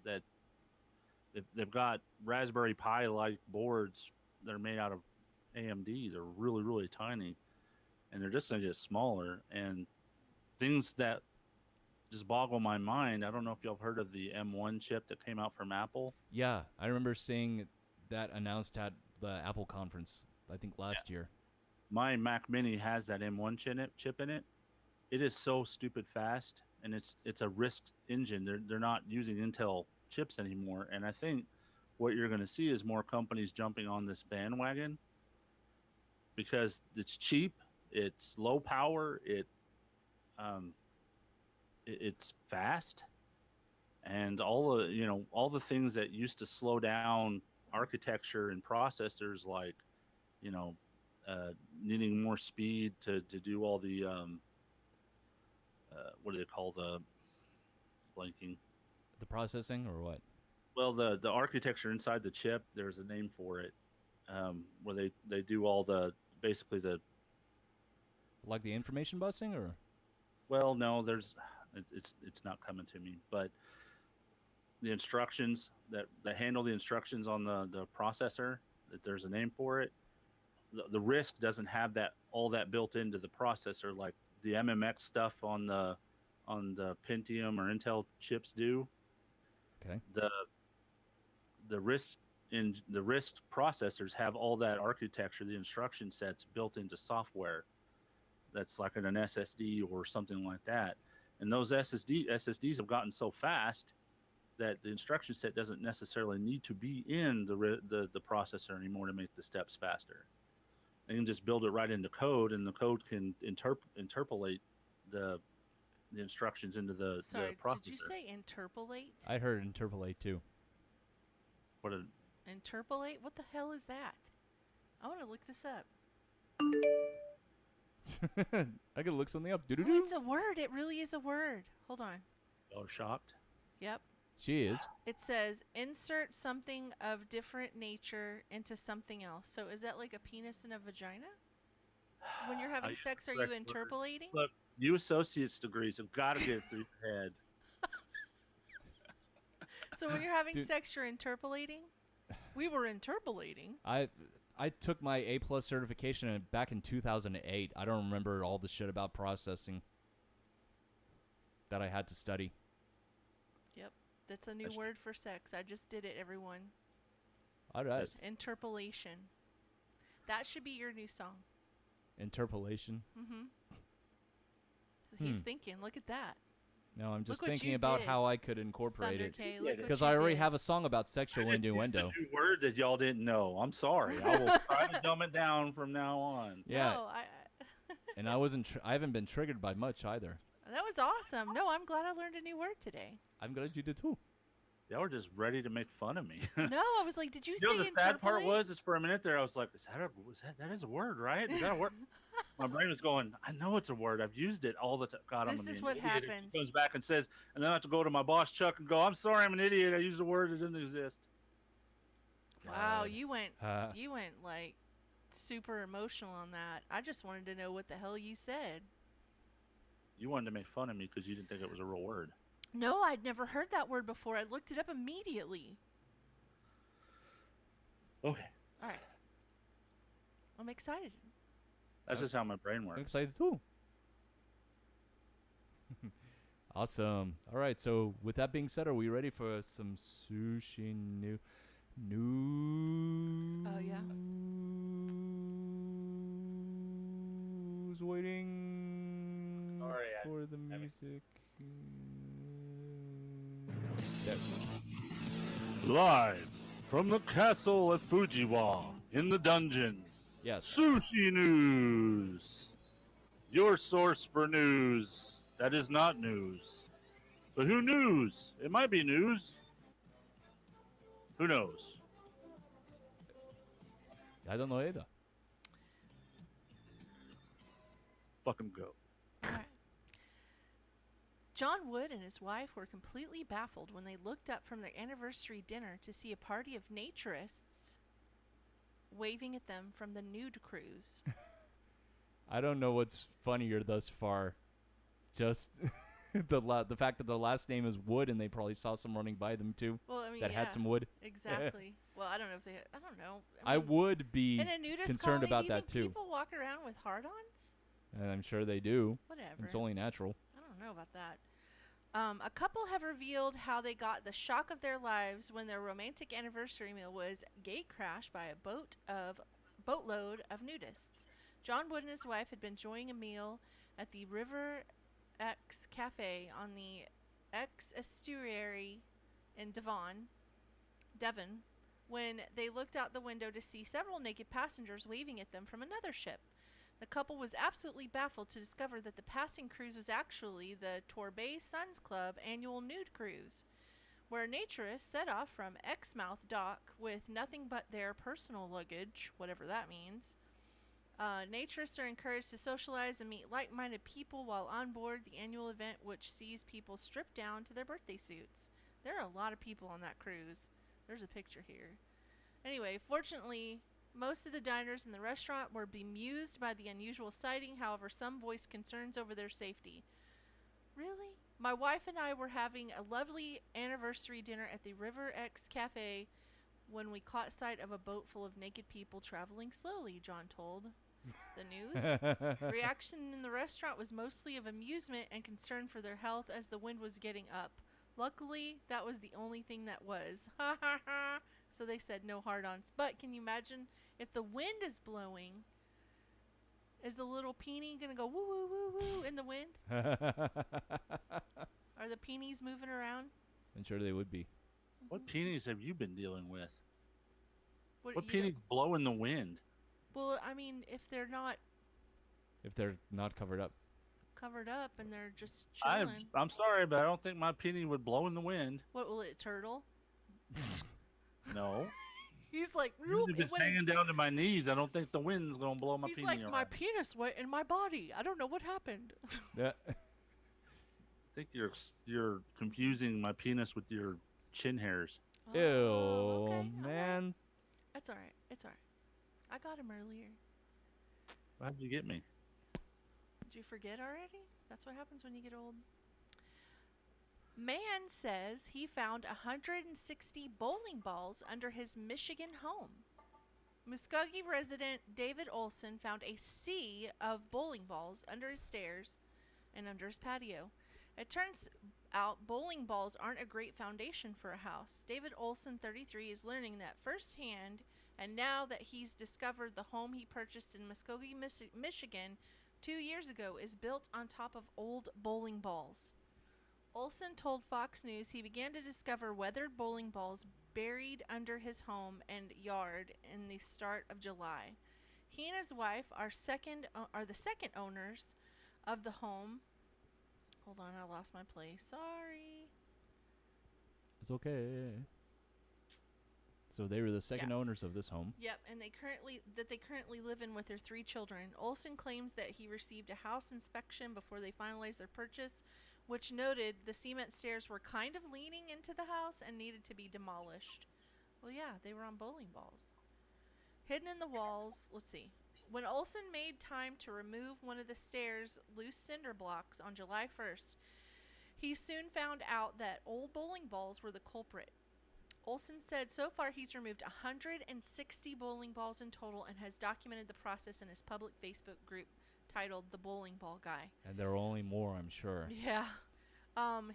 Speaker 3: they've got Raspberry Pi like boards that are made out of AMD. They're really, really tiny, and they're just going to get smaller. And things that just boggle my mind. I don't know if y'all have heard of the M1 chip that came out from Apple.
Speaker 12: Yeah, I remember seeing that announced at the Apple conference, I think last year.
Speaker 3: My Mac Mini has that M1 chip in it. It is so stupid fast, and it's a RISC engine. They're not using Intel chips anymore, and I think what you're going to see is more companies jumping on this bandwagon because it's cheap, it's low power, it's fast, and all the things that used to slow down architecture and processors, like needing more speed to do all the what do they call the blanking?
Speaker 12: The processing or what?
Speaker 3: Well, the architecture inside the chip, there's a name for it, where they do all the basically the
Speaker 12: like the information busing or.
Speaker 3: Well, no, it's not coming to me, but the instructions that handle the instructions on the processor, that there's a name for it. The RISC doesn't have all that built into the processor like the MMX stuff on the Pentium or Intel chips do.
Speaker 12: Okay.
Speaker 3: The RISC processors have all that architecture, the instruction sets built into software. That's like an SSD or something like that. And those SSDs have gotten so fast that the instruction set doesn't necessarily need to be in the processor anymore to make the steps faster. They can just build it right into code, and the code can interpolate the instructions into the processor.
Speaker 2: Did you say interpolate?
Speaker 12: I heard interpolate too.
Speaker 2: Interpolate? What the hell is that? I want to look this up.
Speaker 12: I gotta look something up.
Speaker 2: Oh, it's a word. It really is a word. Hold on.
Speaker 3: Y'all are shocked?
Speaker 2: Yep.
Speaker 12: She is.
Speaker 2: It says insert something of different nature into something else. So is that like a penis and a vagina? When you're having sex, are you interpolating?
Speaker 3: Look, you associate's degrees have got to get it through your head.
Speaker 2: So when you're having sex, you're interpolating? We were interpolating.
Speaker 12: I took my A+ certification back in 2008. I don't remember all the shit about processing that I had to study.
Speaker 2: Yep. That's a new word for sex. I just did it, everyone.
Speaker 12: All right.
Speaker 2: Interpolation. That should be your new song.
Speaker 12: Interpolation?
Speaker 2: Mm-hmm. He's thinking. Look at that.
Speaker 12: No, I'm just thinking about how I could incorporate
Speaker 2: Thunder
Speaker 12: it. Because I already have a song about sexual innuendo.
Speaker 3: It's a new word that y'all didn't know. I'm sorry. I will try to dumb it down from now on.
Speaker 12: Yeah.
Speaker 2: No,
Speaker 12: and I haven't been triggered by much either.
Speaker 2: That was awesome. No, I'm glad I learned a new word today.
Speaker 12: I'm glad you did too.
Speaker 3: Y'all were just ready to make fun of me.
Speaker 2: No, I was like, did you say
Speaker 3: the sad part was for a minute there, I was like, that is a word, right? Is that a word? My brain was going, I know it's a word. I've used it all the time. God,
Speaker 2: this is what happens.
Speaker 3: He comes back and says, and then I have to go to my boss, Chuck, and go, I'm sorry, I'm an idiot. I used a word that didn't exist.
Speaker 2: Wow, you went like super emotional on that. I just wanted to know what the hell you said.
Speaker 3: You wanted to make fun of me because you didn't think it was a real word.
Speaker 2: No, I'd never heard that word before. I looked it up immediately.
Speaker 3: Okay.
Speaker 2: All right. I'm excited.
Speaker 3: That's just how my brain works.
Speaker 12: I'm excited too. Awesome. All right. So with that being said, are we ready for some sushi news?
Speaker 2: Oh yeah.
Speaker 12: Who's waiting for the music?
Speaker 3: Live from the castle at Fujiwah, In the dungeon.
Speaker 12: Yes.
Speaker 3: Sushi news. Your source for news. That is not news. But who knows? It might be news. Who knows?
Speaker 12: I don't know either.
Speaker 3: Fucking go.
Speaker 2: John Wood and his wife were completely baffled when they looked up from their anniversary dinner to see a party of naturists waving at them from the nude cruise.
Speaker 12: I don't know what's funnier thus far. Just the fact that the last name is Wood and they probably saw some running by them too.
Speaker 2: Well, I mean,
Speaker 12: that had some wood.
Speaker 2: Exactly. Well, I don't know if they. I don't know.
Speaker 12: I would be
Speaker 2: in a nudist
Speaker 12: concerned
Speaker 2: colony,
Speaker 12: about
Speaker 2: do you
Speaker 12: that
Speaker 2: think
Speaker 12: too.
Speaker 2: People walk around with hard-ons.
Speaker 12: And I'm sure they do.
Speaker 2: Whatever.
Speaker 12: It's only natural.
Speaker 2: I don't know about that. A couple have revealed how they got the shock of their lives when their romantic anniversary meal was gate crashed by a boatload of nudists. John Wood and his wife had been enjoying a meal at the River X Cafe on the X Estuary in Devon, when they looked out the window to see several naked passengers waving at them from another ship. The couple was absolutely baffled to discover that the passing cruise was actually the Torbay Suns Club annual nude cruise, where naturists set off from Exmouth Dock with nothing but their personal luggage, whatever that means. Naturists are encouraged to socialize and meet like-minded people while on board the annual event, which sees people stripped down to their birthday suits. There are a lot of people on that cruise. There's a picture here. Anyway, fortunately, most of the diners in the restaurant were bemused by the unusual sighting. However, some voiced concerns over their safety. Really? My wife and I were having a lovely anniversary dinner at the River X Cafe when we caught sight of a boat full of naked people traveling slowly, John told the news. Reaction in the restaurant was mostly of amusement and concern for their health as the wind was getting up. Luckily, that was the only thing that was. Ha ha ha. So they said no hard-ons. But can you imagine if the wind is blowing? Is the little peenie going to go woo woo woo woo in the wind? Are the peenies moving around?
Speaker 12: I'm sure they would be.
Speaker 3: What peonies have you been dealing with? What
Speaker 2: you
Speaker 3: peonies blow in the wind?
Speaker 2: Well, I mean, if they're not
Speaker 12: covered up.
Speaker 2: Covered up and they're just chilling.
Speaker 3: I'm sorry, but I don't think my peony would blow in the wind.
Speaker 2: What will it turtle?
Speaker 3: No.
Speaker 2: He's like,
Speaker 3: if it's hanging down to my knees, I don't think the wind's gonna blow my peony
Speaker 2: He's like,
Speaker 3: around.
Speaker 2: my penis went in my body. I don't know what happened.
Speaker 12: Yeah.
Speaker 3: I think you're confusing my penis with your chin hairs.
Speaker 12: Ew,
Speaker 2: okay,
Speaker 12: man.
Speaker 2: That's all right. It's all right. I got him earlier.
Speaker 3: How'd you get me?
Speaker 2: Did you forget already? That's what happens when you get old. Man says he found 160 bowling balls under his Michigan home. Muskogee resident David Olson found a sea of bowling balls under his stairs and under his patio. It turns out bowling balls aren't a great foundation for a house. David Olson, 33, is learning that firsthand, and now that he's discovered the home he purchased in Muskogee, Michigan 2 years ago is built on top of old bowling balls. Olson told Fox News he began to discover weathered bowling balls buried under his home and yard in the start of July. He and his wife are the second owners of the home. Hold on, I lost my place. Sorry.
Speaker 12: It's okay. So they were the second owners of this home.
Speaker 2: Yep, and they currently live in with their 3 children. Olson claims that he received a house inspection before they finalized their purchase, which noted the cement stairs were kind of leaning into the house and needed to be demolished. Well, yeah, they were on bowling balls. Hidden in the walls, let's see. When Olson made time to remove one of the stairs' loose cinder blocks on July 1st, he soon found out that old bowling balls were the culprit. Olson said so far he's removed 160 bowling balls in total and has documented the process in his public Facebook group titled The Bowling Ball Guy.
Speaker 12: And there are only more, I'm sure.
Speaker 2: Yeah.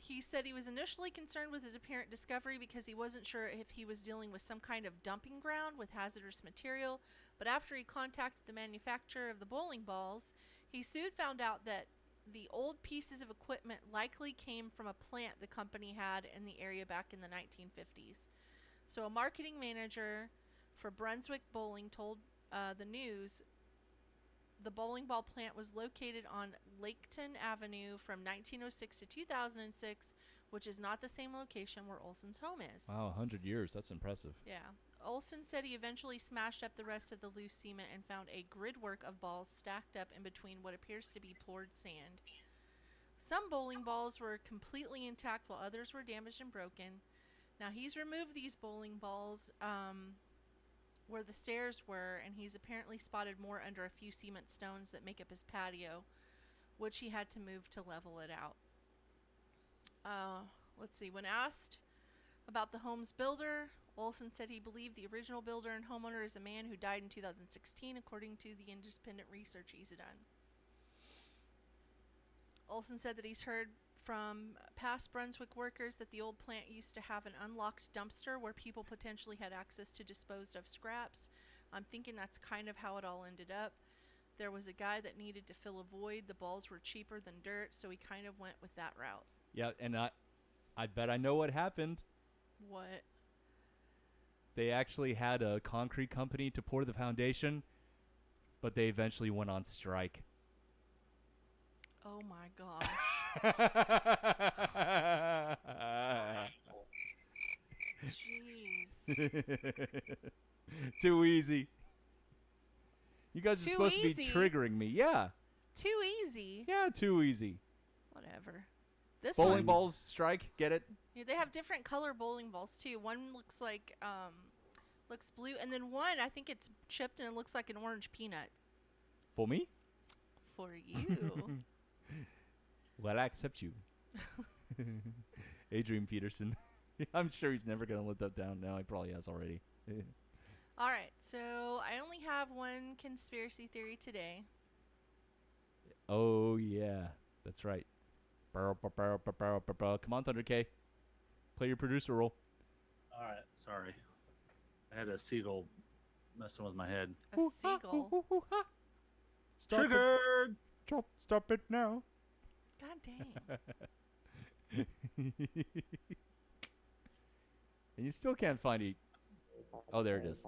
Speaker 2: He said he was initially concerned with his apparent discovery because he wasn't sure if he was dealing with some kind of dumping ground with hazardous material, but after he contacted the manufacturer of the bowling balls, he soon found out that the old pieces of equipment likely came from a plant the company had in the area back in the 1950s. So a marketing manager for Brunswick Bowling told the news the bowling ball plant was located on Laketon Avenue from 1906 to 2006, which is not the same location where Olson's home is.
Speaker 12: Wow, 100 years. That's impressive.
Speaker 2: Yeah. Olson said he eventually smashed up the rest of the loose cement and found a gridwork of balls stacked up in between what appears to be poured sand. Some bowling balls were completely intact while others were damaged and broken. Now, he's removed these bowling balls where the stairs were, and he's apparently spotted more under a few cement stones that make up his patio, which he had to move to level it out. Let's see. When asked about the home's builder, Olson said he believed the original builder and homeowner is a man who died in 2016, according to the independent research he's done. Olson said that he's heard from past Brunswick workers that the old plant used to have an unlocked dumpster where people potentially had access to disposed of scraps. I'm thinking that's kind of how it all ended up. There was a guy that needed to fill a void. The balls were cheaper than dirt, so he kind of went with that route.
Speaker 12: Yeah, and I bet I know what happened.
Speaker 2: What?
Speaker 12: They actually had a concrete company to pour the foundation, but they eventually went on strike.
Speaker 2: Oh my gosh. Jeez.
Speaker 12: Too easy. You guys are
Speaker 2: Too
Speaker 12: supposed
Speaker 2: easy?
Speaker 12: to be triggering me. Yeah.
Speaker 2: Too easy.
Speaker 12: Yeah, too easy.
Speaker 2: Whatever. This
Speaker 12: Bowling
Speaker 2: one,
Speaker 12: balls, strike, get it?
Speaker 2: yeah, they have different color bowling balls too. One looks like looks blue, and then one I think it's chipped and it looks like an orange peanut.
Speaker 12: For me?
Speaker 2: For you.
Speaker 12: Well, I accept you. Adrian Peterson. I'm sure he's never going to let that down now. He probably has already.
Speaker 2: All right, so I only have one conspiracy theory today.
Speaker 12: Oh, yeah. That's right. Come on, Thunder K. Play your producer role.
Speaker 3: All right, sorry. I had a seagull messing with my head.
Speaker 2: A seagull.
Speaker 3: Triggered!
Speaker 12: Stop it now.
Speaker 2: God dang.
Speaker 12: And you still can't find it. Oh, there it is.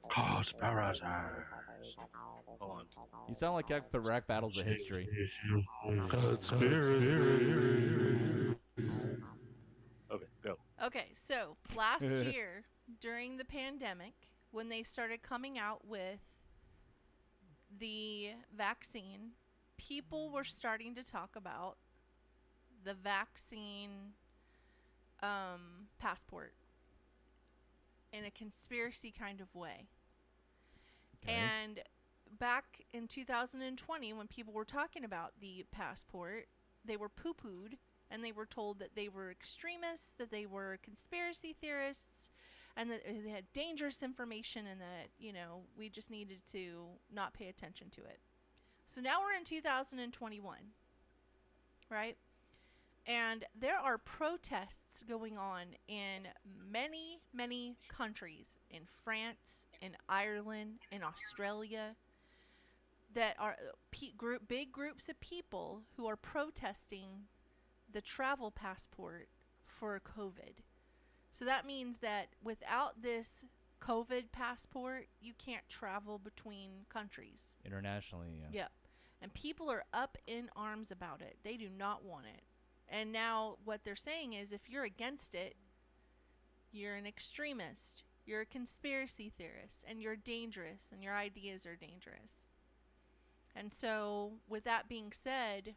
Speaker 3: Conspirators. Hold on.
Speaker 12: You sound like Epic Rap Battles of History.
Speaker 3: Conspiracy. Okay, go.
Speaker 2: Okay, so last year during the pandemic, when they started coming out with the vaccine, people were starting to talk about the vaccine passport in a conspiracy kind of way.
Speaker 12: Okay.
Speaker 2: And back in 2020, when people were talking about the passport, they were poo-pooed and they were told that they were extremists, that they were conspiracy theorists, and that they had dangerous information, and that, you know, we just needed to not pay attention to it. So now we're in 2021, right? And there are protests going on in many, many countries, in France, in Ireland, in Australia, that are big groups of people who are protesting the travel passport for COVID. So that means that without this COVID passport, you can't travel between countries.
Speaker 12: Internationally, yeah.
Speaker 2: Yep. And people are up in arms about it. They do not want it. And now what they're saying is if you're against it, you're an extremist, you're a conspiracy theorist, and you're dangerous, and your ideas are dangerous. And so with that being said,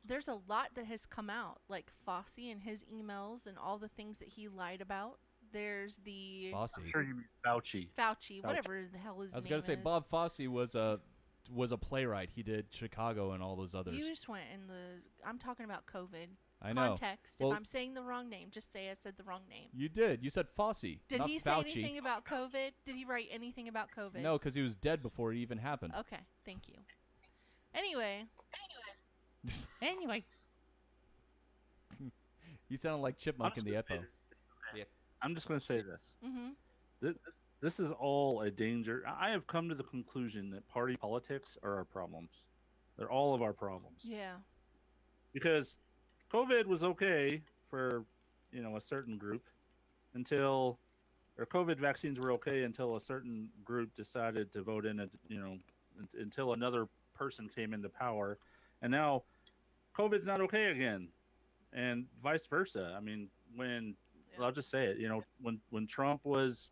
Speaker 2: there's a lot that has come out, like Fossey and his emails and all the things that he lied about. There's the
Speaker 12: Fossey.
Speaker 3: I'm sure you mean Fauci.
Speaker 2: Fauci, whatever the hell his name is.
Speaker 12: I was going to say Bob Fosse was a playwright. He did Chicago and all those others.
Speaker 2: You just went in the... I'm talking about COVID.
Speaker 12: I know.
Speaker 2: Context.
Speaker 12: Well,
Speaker 2: if I'm saying the wrong name, just say I said the wrong name.
Speaker 12: You did. You said Fosse,
Speaker 2: Did
Speaker 12: not
Speaker 2: he say
Speaker 12: Fauci.
Speaker 2: anything about COVID? Did he write anything about COVID?
Speaker 12: No, because he was dead before it even happened.
Speaker 2: Okay, thank you. Anyway.
Speaker 12: You sounded like Chipmunk in the Epo.
Speaker 3: Yeah. I'm just going to say this.
Speaker 2: Mm-hmm.
Speaker 3: This is all a danger. I have come to the conclusion that party politics are our problems. They're all of our problems.
Speaker 2: Yeah.
Speaker 3: Because COVID was okay for, a certain group until, or COVID vaccines were okay until a certain group decided to vote in until another person came into power, and now COVID's not okay again, and vice versa. I mean, when I'll just say it, when Trump was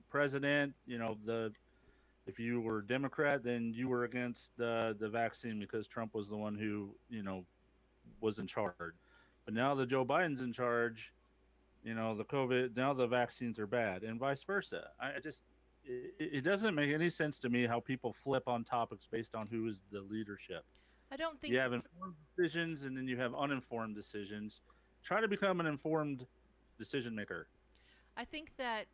Speaker 3: president, if you were Democrat, then you were against the vaccine because Trump was the one who was in charge. But now that Joe Biden's in charge, the COVID, now the vaccines are bad, and vice versa. It doesn't make any sense to me how people flip on topics based on who is the leadership.
Speaker 2: I don't think
Speaker 3: you have informed decisions, and then you have uninformed decisions. Try to become an informed decision maker.
Speaker 2: I think that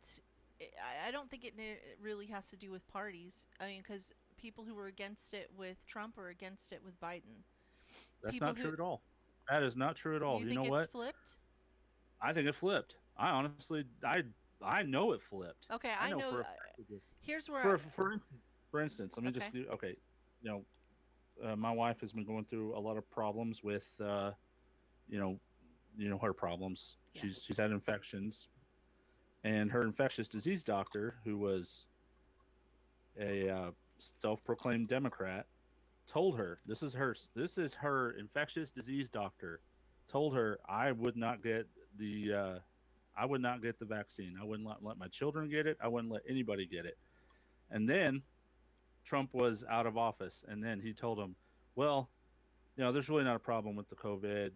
Speaker 2: I don't think it really has to do with parties. I mean, because people who were against it with Trump are against it with Biden.
Speaker 3: That's not true at all. That is not true at all.
Speaker 2: You
Speaker 3: know
Speaker 2: think
Speaker 3: what?
Speaker 2: It's flipped?
Speaker 3: I think it flipped. I honestly, I know it flipped.
Speaker 2: Okay, I know. Here's where
Speaker 3: for instance, let me just do. Okay, my wife has been going through a lot of problems with, her problems. Yeah. She's had infections, and her infectious disease doctor, who was a self-proclaimed Democrat, told her this is her infectious disease doctor told her I would not get the vaccine. I wouldn't let my children get it. I wouldn't let anybody get it. And then Trump was out of office, and then he told him, well, there's really not a problem with the COVID.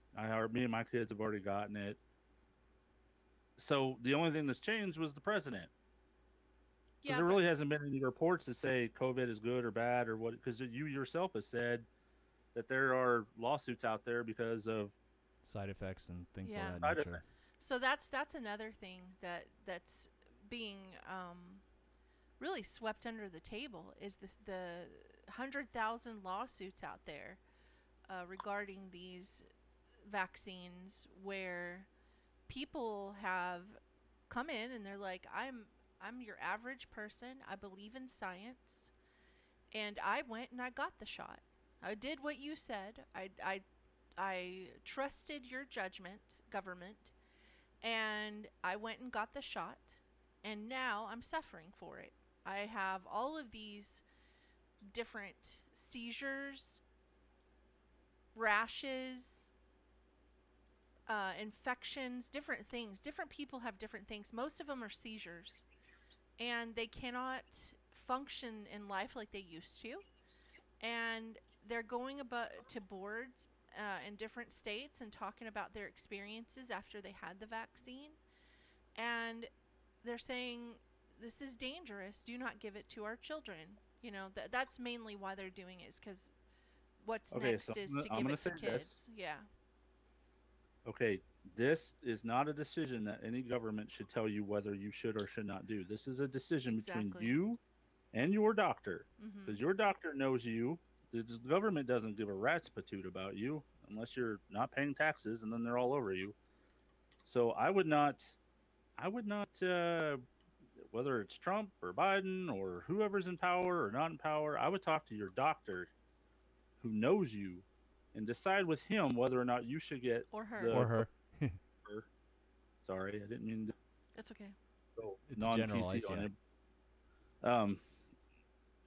Speaker 3: Me and my kids have already gotten it. So the only thing that's changed was the president. Because there really hasn't been any reports that say COVID is good or bad or what. Because you yourself have said that there are lawsuits out there because of
Speaker 12: side effects and things of that nature.
Speaker 2: So that's another thing that's being really swept under the table is the 100,000 lawsuits out there regarding these vaccines, where people have come in and they're like, I'm your average person. I believe in science, and I went and I got the shot. I did what you said. I trusted your judgment, government, and I went and got the shot, and now I'm suffering for it. I have all of these different seizures, rashes, infections, different things. Different people have different things. Most of them are seizures, and they cannot function in life like they used to. And they're going to boards in different states and talking about their experiences after they had the vaccine. And they're saying, this is dangerous. Do not give it to our children. That's mainly why they're doing it, is because what's next is to give it to kids. Yeah.
Speaker 3: Okay, this is not a decision that any government should tell you whether you should or should not do. This is a decision between you and your doctor, because your doctor knows you. The government doesn't give a rat's patoot about you unless you're not paying taxes, and then they're all over you. So I would not, whether it's Trump or Biden or whoever's in power or not in power, I would talk to your doctor who knows you and decide with him whether or not you should get
Speaker 2: or her.
Speaker 12: Or her.
Speaker 3: Sorry, I didn't mean to.
Speaker 2: That's okay.
Speaker 12: It's generalized,
Speaker 3: yeah.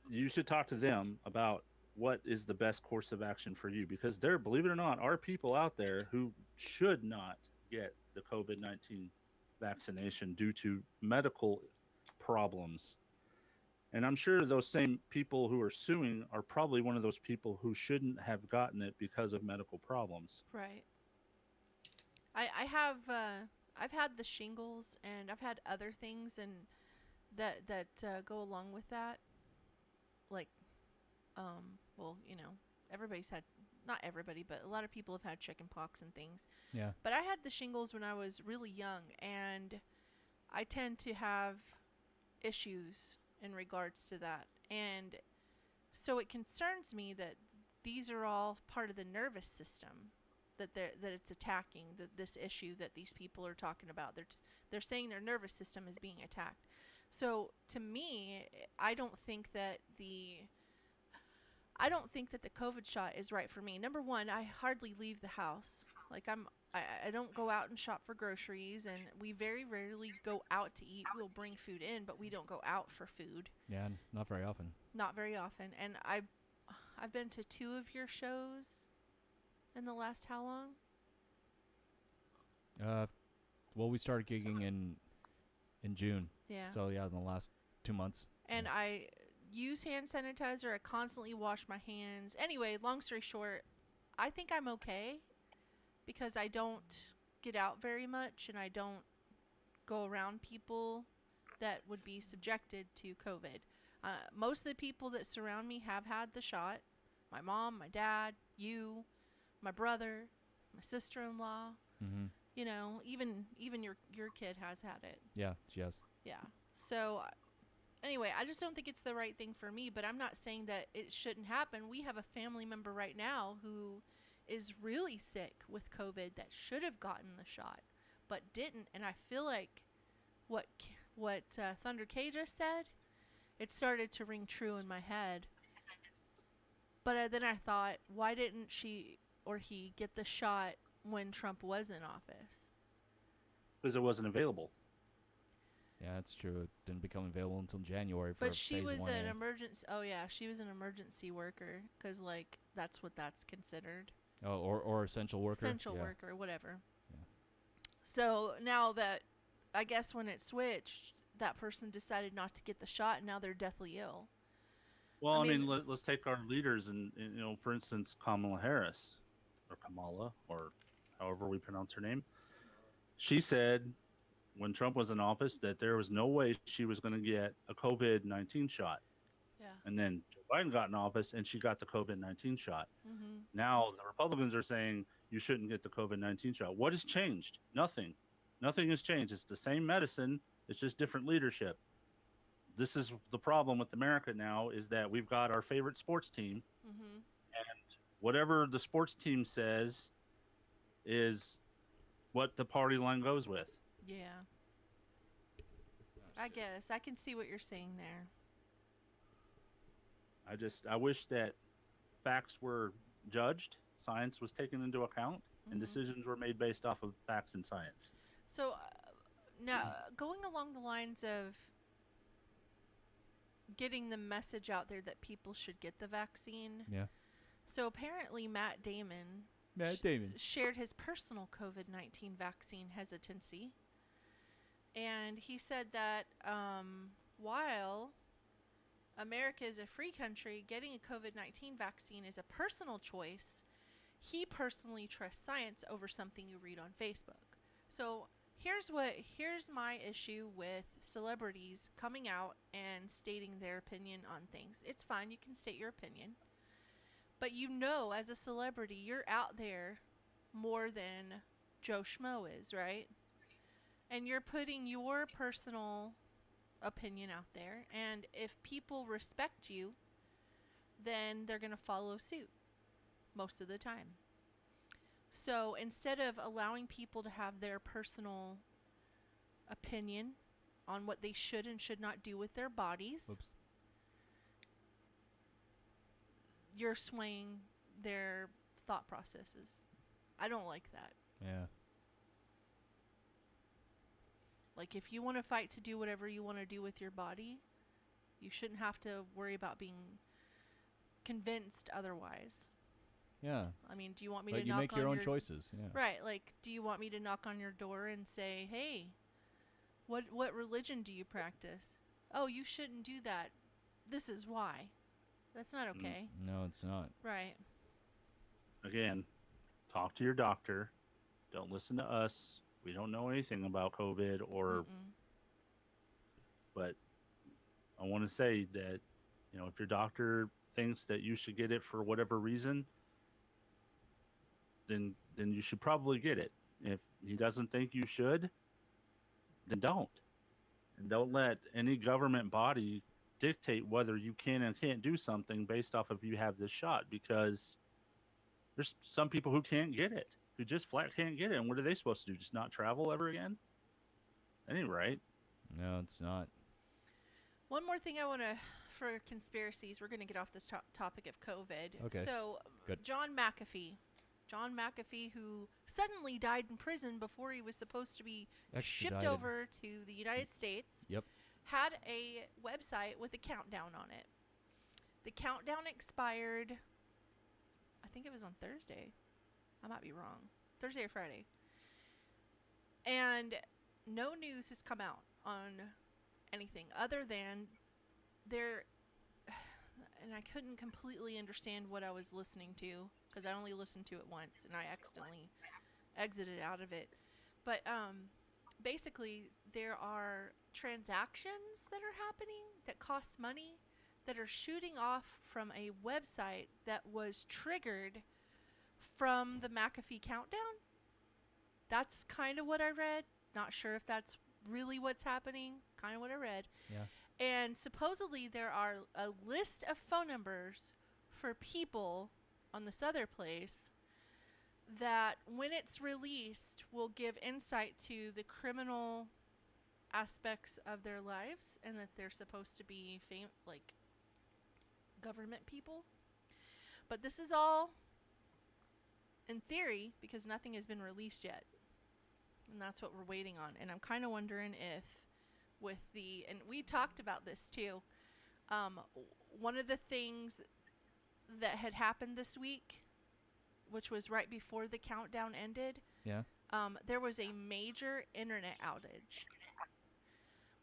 Speaker 3: You should talk to them about what is the best course of action for you, because there, believe it or not, are people out there who should not get the COVID-19 vaccination due to medical problems. And I'm sure those same people who are suing are probably one of those people who shouldn't have gotten it because of medical problems.
Speaker 2: Right. I have I've had the shingles, and I've had other things and that go along with that. Like, well, everybody's had, not everybody, but a lot of people have had chicken pox and things.
Speaker 12: Yeah.
Speaker 2: But I had the shingles when I was really young, and I tend to have issues in regards to that. And so it concerns me that these are all part of the nervous system that it's attacking, this issue that these people are talking about. They're saying their nervous system is being attacked. So to me, I don't think that the COVID shot is right for me. Number one, I hardly leave the house. Like I don't go out and shop for groceries, and we very rarely go out to eat. We'll bring food in, but we don't go out for food.
Speaker 12: Yeah, not very often.
Speaker 2: Not very often. And I've been to 2 of your shows in the last how long?
Speaker 12: Well, we started gigging in June.
Speaker 2: Yeah.
Speaker 12: So yeah, in the last 2 months.
Speaker 2: And I use hand sanitizer. I constantly wash my hands. Anyway, long story short, I think I'm okay because I don't get out very much and I don't go around people that would be subjected to COVID. Most of the people that surround me have had the shot. My mom, my dad, you, my brother, my sister-in-law.
Speaker 12: Mm-hmm.
Speaker 2: You know, even your kid has had it.
Speaker 12: Yeah, she has.
Speaker 2: Yeah. So anyway, I just don't think it's the right thing for me, but I'm not saying that it shouldn't happen. We have a family member right now who is really sick with COVID that should have gotten the shot but didn't, and I feel like what Thunder K just said, it started to ring true in my head. But then I thought, why didn't she or he get the shot when Trump was in office?
Speaker 3: Because it wasn't available.
Speaker 12: Yeah, that's true. It didn't become available until January.
Speaker 2: But she
Speaker 12: phase
Speaker 2: was
Speaker 12: 1A.
Speaker 2: an emergency. Oh yeah, she was an emergency worker because like that's what that's considered.
Speaker 12: Oh, or essential worker.
Speaker 2: Essential
Speaker 12: yeah.
Speaker 2: worker, whatever.
Speaker 12: Yeah.
Speaker 2: So now that I guess when it switched, that person decided not to get the shot, and now they're deathly ill.
Speaker 3: Well, I mean let's take our leaders and for instance, Kamala Harris, or Kamala, or however we pronounce her name. She said when Trump was in office that there was no way she was going to get a COVID-19 shot.
Speaker 2: Yeah.
Speaker 3: And then Joe Biden got in office and she got the COVID-19 shot.
Speaker 2: Mm-hmm.
Speaker 3: Now the Republicans are saying you shouldn't get the COVID-19 shot. What has changed? Nothing. Nothing has changed. It's the same medicine. It's just different leadership. This is the problem with America now, is that we've got our favorite sports team.
Speaker 2: Mm-hmm.
Speaker 3: And whatever the sports team says is what the party line goes with.
Speaker 2: Yeah. I guess I can see what you're saying there.
Speaker 3: I wish that facts were judged, science was taken into account, and decisions were made based off of facts and science.
Speaker 2: So now going along the lines of getting the message out there that people should get the vaccine.
Speaker 12: Yeah.
Speaker 2: So apparently Matt Damon shared his personal COVID-19 vaccine hesitancy. And he said that while America is a free country, getting a COVID-19 vaccine is a personal choice. He personally trusts science over something you read on Facebook. So here's my issue with celebrities coming out and stating their opinion on things. It's fine, you can state your opinion. But as a celebrity, you're out there more than Joe Schmo is, right? And you're putting your personal opinion out there. And if people respect you, then they're going to follow suit most of the time. So instead of allowing people to have their personal opinion on what they should and should not do with their bodies, you're swaying their thought processes. I don't like that.
Speaker 12: Yeah.
Speaker 2: Like, if you want to fight to do whatever you want to do with your body, you shouldn't have to worry about being convinced otherwise.
Speaker 12: Yeah.
Speaker 2: I mean, do you want me
Speaker 12: But
Speaker 2: to
Speaker 12: you
Speaker 2: knock
Speaker 12: make
Speaker 2: on
Speaker 12: your own choices. Yeah.
Speaker 2: Right. Like, do you want me to knock on your door and say, hey, what religion do you practice? Oh, you shouldn't do that. This is why. That's not okay.
Speaker 12: No, it's not.
Speaker 2: Right.
Speaker 3: Again, talk to your doctor. Don't listen to us. We don't know anything about COVID but I want to say that, if your doctor thinks that you should get it for whatever reason, then you should probably get it. If he doesn't think you should, then don't. And don't let any government body dictate whether you can and can't do something based off of you have this shot, because there's some people who can't get it, who just flat can't get it. And what are they supposed to do? Just not travel ever again? That ain't right.
Speaker 12: No, it's not.
Speaker 2: One more thing I want to, for conspiracies, we're going to get off the topic of COVID.
Speaker 12: Okay.
Speaker 2: So,
Speaker 12: Good.
Speaker 2: John McAfee John McAfee, who suddenly died in prison before he was supposed to be shipped
Speaker 12: Extradited.
Speaker 2: over to the United States,
Speaker 12: Yep.
Speaker 2: had a website with a countdown on it. The countdown expired, I think it was on Thursday. I might be wrong. Thursday or Friday. And no news has come out on anything other than there, and I couldn't completely understand what I was listening to because I only listened to it once and I accidentally exited out of it. But basically there are transactions that are happening that cost money that are shooting off from a website that was triggered from the McAfee countdown. That's kind of what I read. Not sure if that's really what's happening. Kind of what I read.
Speaker 12: Yeah.
Speaker 2: And supposedly there are a list of phone numbers for people on this other place that when it's released will give insight to the criminal aspects of their lives and that they're supposed to be like government people. But this is all in theory because nothing has been released yet. And that's what we're waiting on. And I'm kind of wondering if with the, and we talked about this too, one of the things that had happened this week, which was right before the countdown ended, there was a major internet outage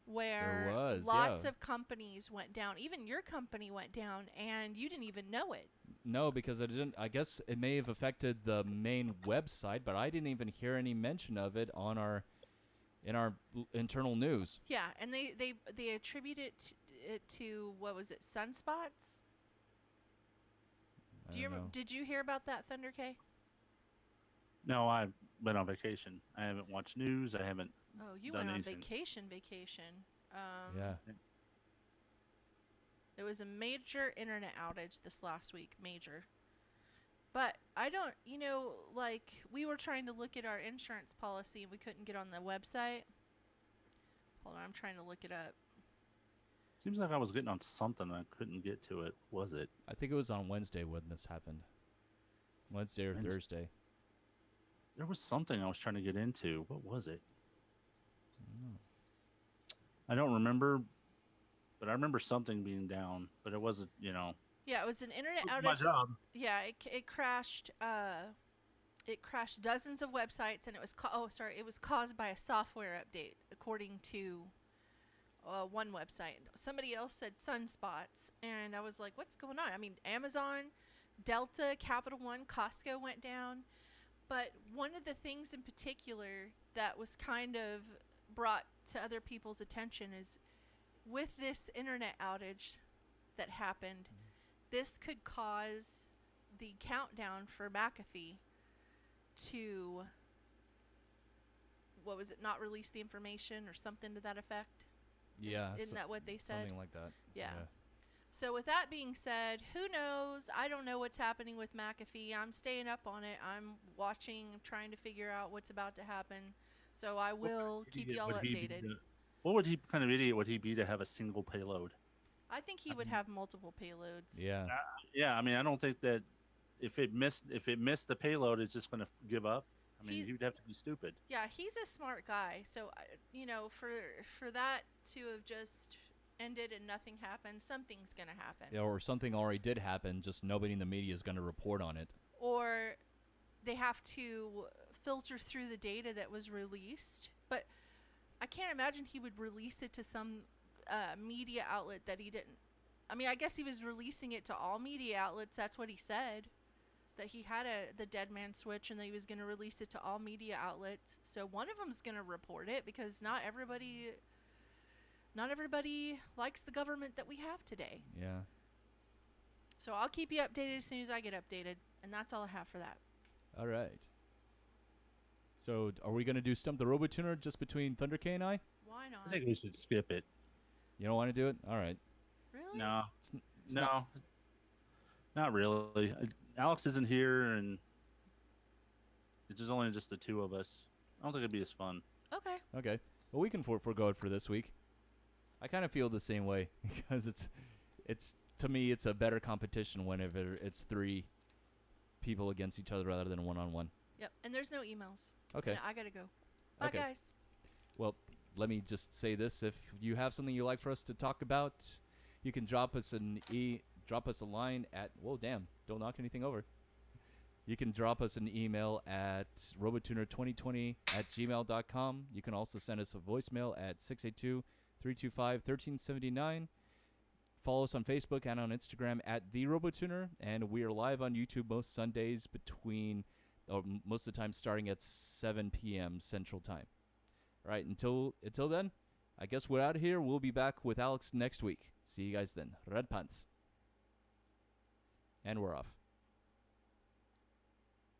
Speaker 2: where lots of companies went down. Even your company went down and you didn't even know it.
Speaker 12: No, because I guess it may have affected the main website, but I didn't even hear any mention of it on our internal news.
Speaker 2: Yeah, and they attribute it to what was it, sunspots? Did you hear about that, Thunder K?
Speaker 3: No, I've been on vacation. I haven't watched news. I haven't.
Speaker 2: Oh, you
Speaker 3: done
Speaker 2: went on
Speaker 3: anything.
Speaker 2: vacation.
Speaker 12: Yeah.
Speaker 2: There was a major internet outage this last week, major. But I don't, like we were trying to look at our insurance policy and we couldn't get on the website. Hold on, I'm trying to look it up.
Speaker 3: Seems like I was getting on something and I couldn't get to it. Was it?
Speaker 12: I think it was on Wednesday when this happened. Wednesday or Thursday.
Speaker 3: There was something I was trying to get into. What was it? I don't remember, but I remember something being down, but it wasn't,
Speaker 2: Yeah, it was an internet outage.
Speaker 3: My job.
Speaker 2: Yeah, it crashed. It crashed dozens of websites, and it was it was caused by a software update, according to one website. Somebody else said sunspots, and I was like, "What's going on?" I mean, Amazon, Delta, Capital One, Costco went down, but one of the things in particular that was kind of brought to other people's attention is with this internet outage that happened, this could cause the countdown for McAfee to, what was it, not release the information or something to that effect?
Speaker 12: Yeah.
Speaker 2: Isn't that what they said?
Speaker 12: Something like that.
Speaker 2: Yeah. So with that being said, who knows? I don't know what's happening with McAfee. I'm staying up on it. I'm watching, trying to figure out what's about to happen. So I will keep y'all updated.
Speaker 3: What kind of idiot would he be to have a single payload?
Speaker 2: I think he would have multiple payloads.
Speaker 12: Yeah.
Speaker 3: Yeah, I mean, I don't think that if it missed the payload, it's just going to give up. I mean, he would have to be stupid.
Speaker 2: Yeah, he's a smart guy. So, for that to have just ended and nothing happened, something's going to happen.
Speaker 12: Yeah, or something already did happen, just nobody in the media is going to report on it.
Speaker 2: Or they have to filter through the data that was released. But I can't imagine he would release it to some media outlet that he didn't. I mean, I guess he was releasing it to all media outlets. That's what he said, that he had the dead man switch and that he was going to release it to all media outlets. So one of them's going to report it because not everybody likes the government that we have today.
Speaker 12: Yeah.
Speaker 2: So I'll keep you updated as soon as I get updated, and that's all I have for that.
Speaker 12: All right. So are we going to do Stump the Robotuner just between Thunder K and I?
Speaker 2: Why not?
Speaker 3: I think we should skip it.
Speaker 12: You don't want to do it? All right.
Speaker 2: Really?
Speaker 3: No.
Speaker 12: It's
Speaker 3: No. Not really. Alex isn't here, and it's just only just the two of us. I don't think it'd be as fun.
Speaker 2: Okay.
Speaker 12: Okay. Well, we can forego it for this week. I kind of feel the same way because it's to me it's a better competition whenever it's three people against each other rather than one-on-one.
Speaker 2: Yep. And there's no emails.
Speaker 12: Okay.
Speaker 2: And I gotta go. Bye,
Speaker 12: Okay.
Speaker 2: guys.
Speaker 12: Well, let me just say this: if you have something you'd like for us to talk about, you can drop us a line at. Whoa, damn! Don't knock anything over. You can drop us an email at robotuner2020@gmail.com. You can also send us a voicemail at 682-325-1379. Follow us on Facebook and on Instagram at The Robotuner. And we are live on YouTube most Sundays most of the time starting at 7 p.m. Central Time. All right, until then, I guess we're out of here. We'll be back with Alex next week. See you guys then. Red pants. And we're off.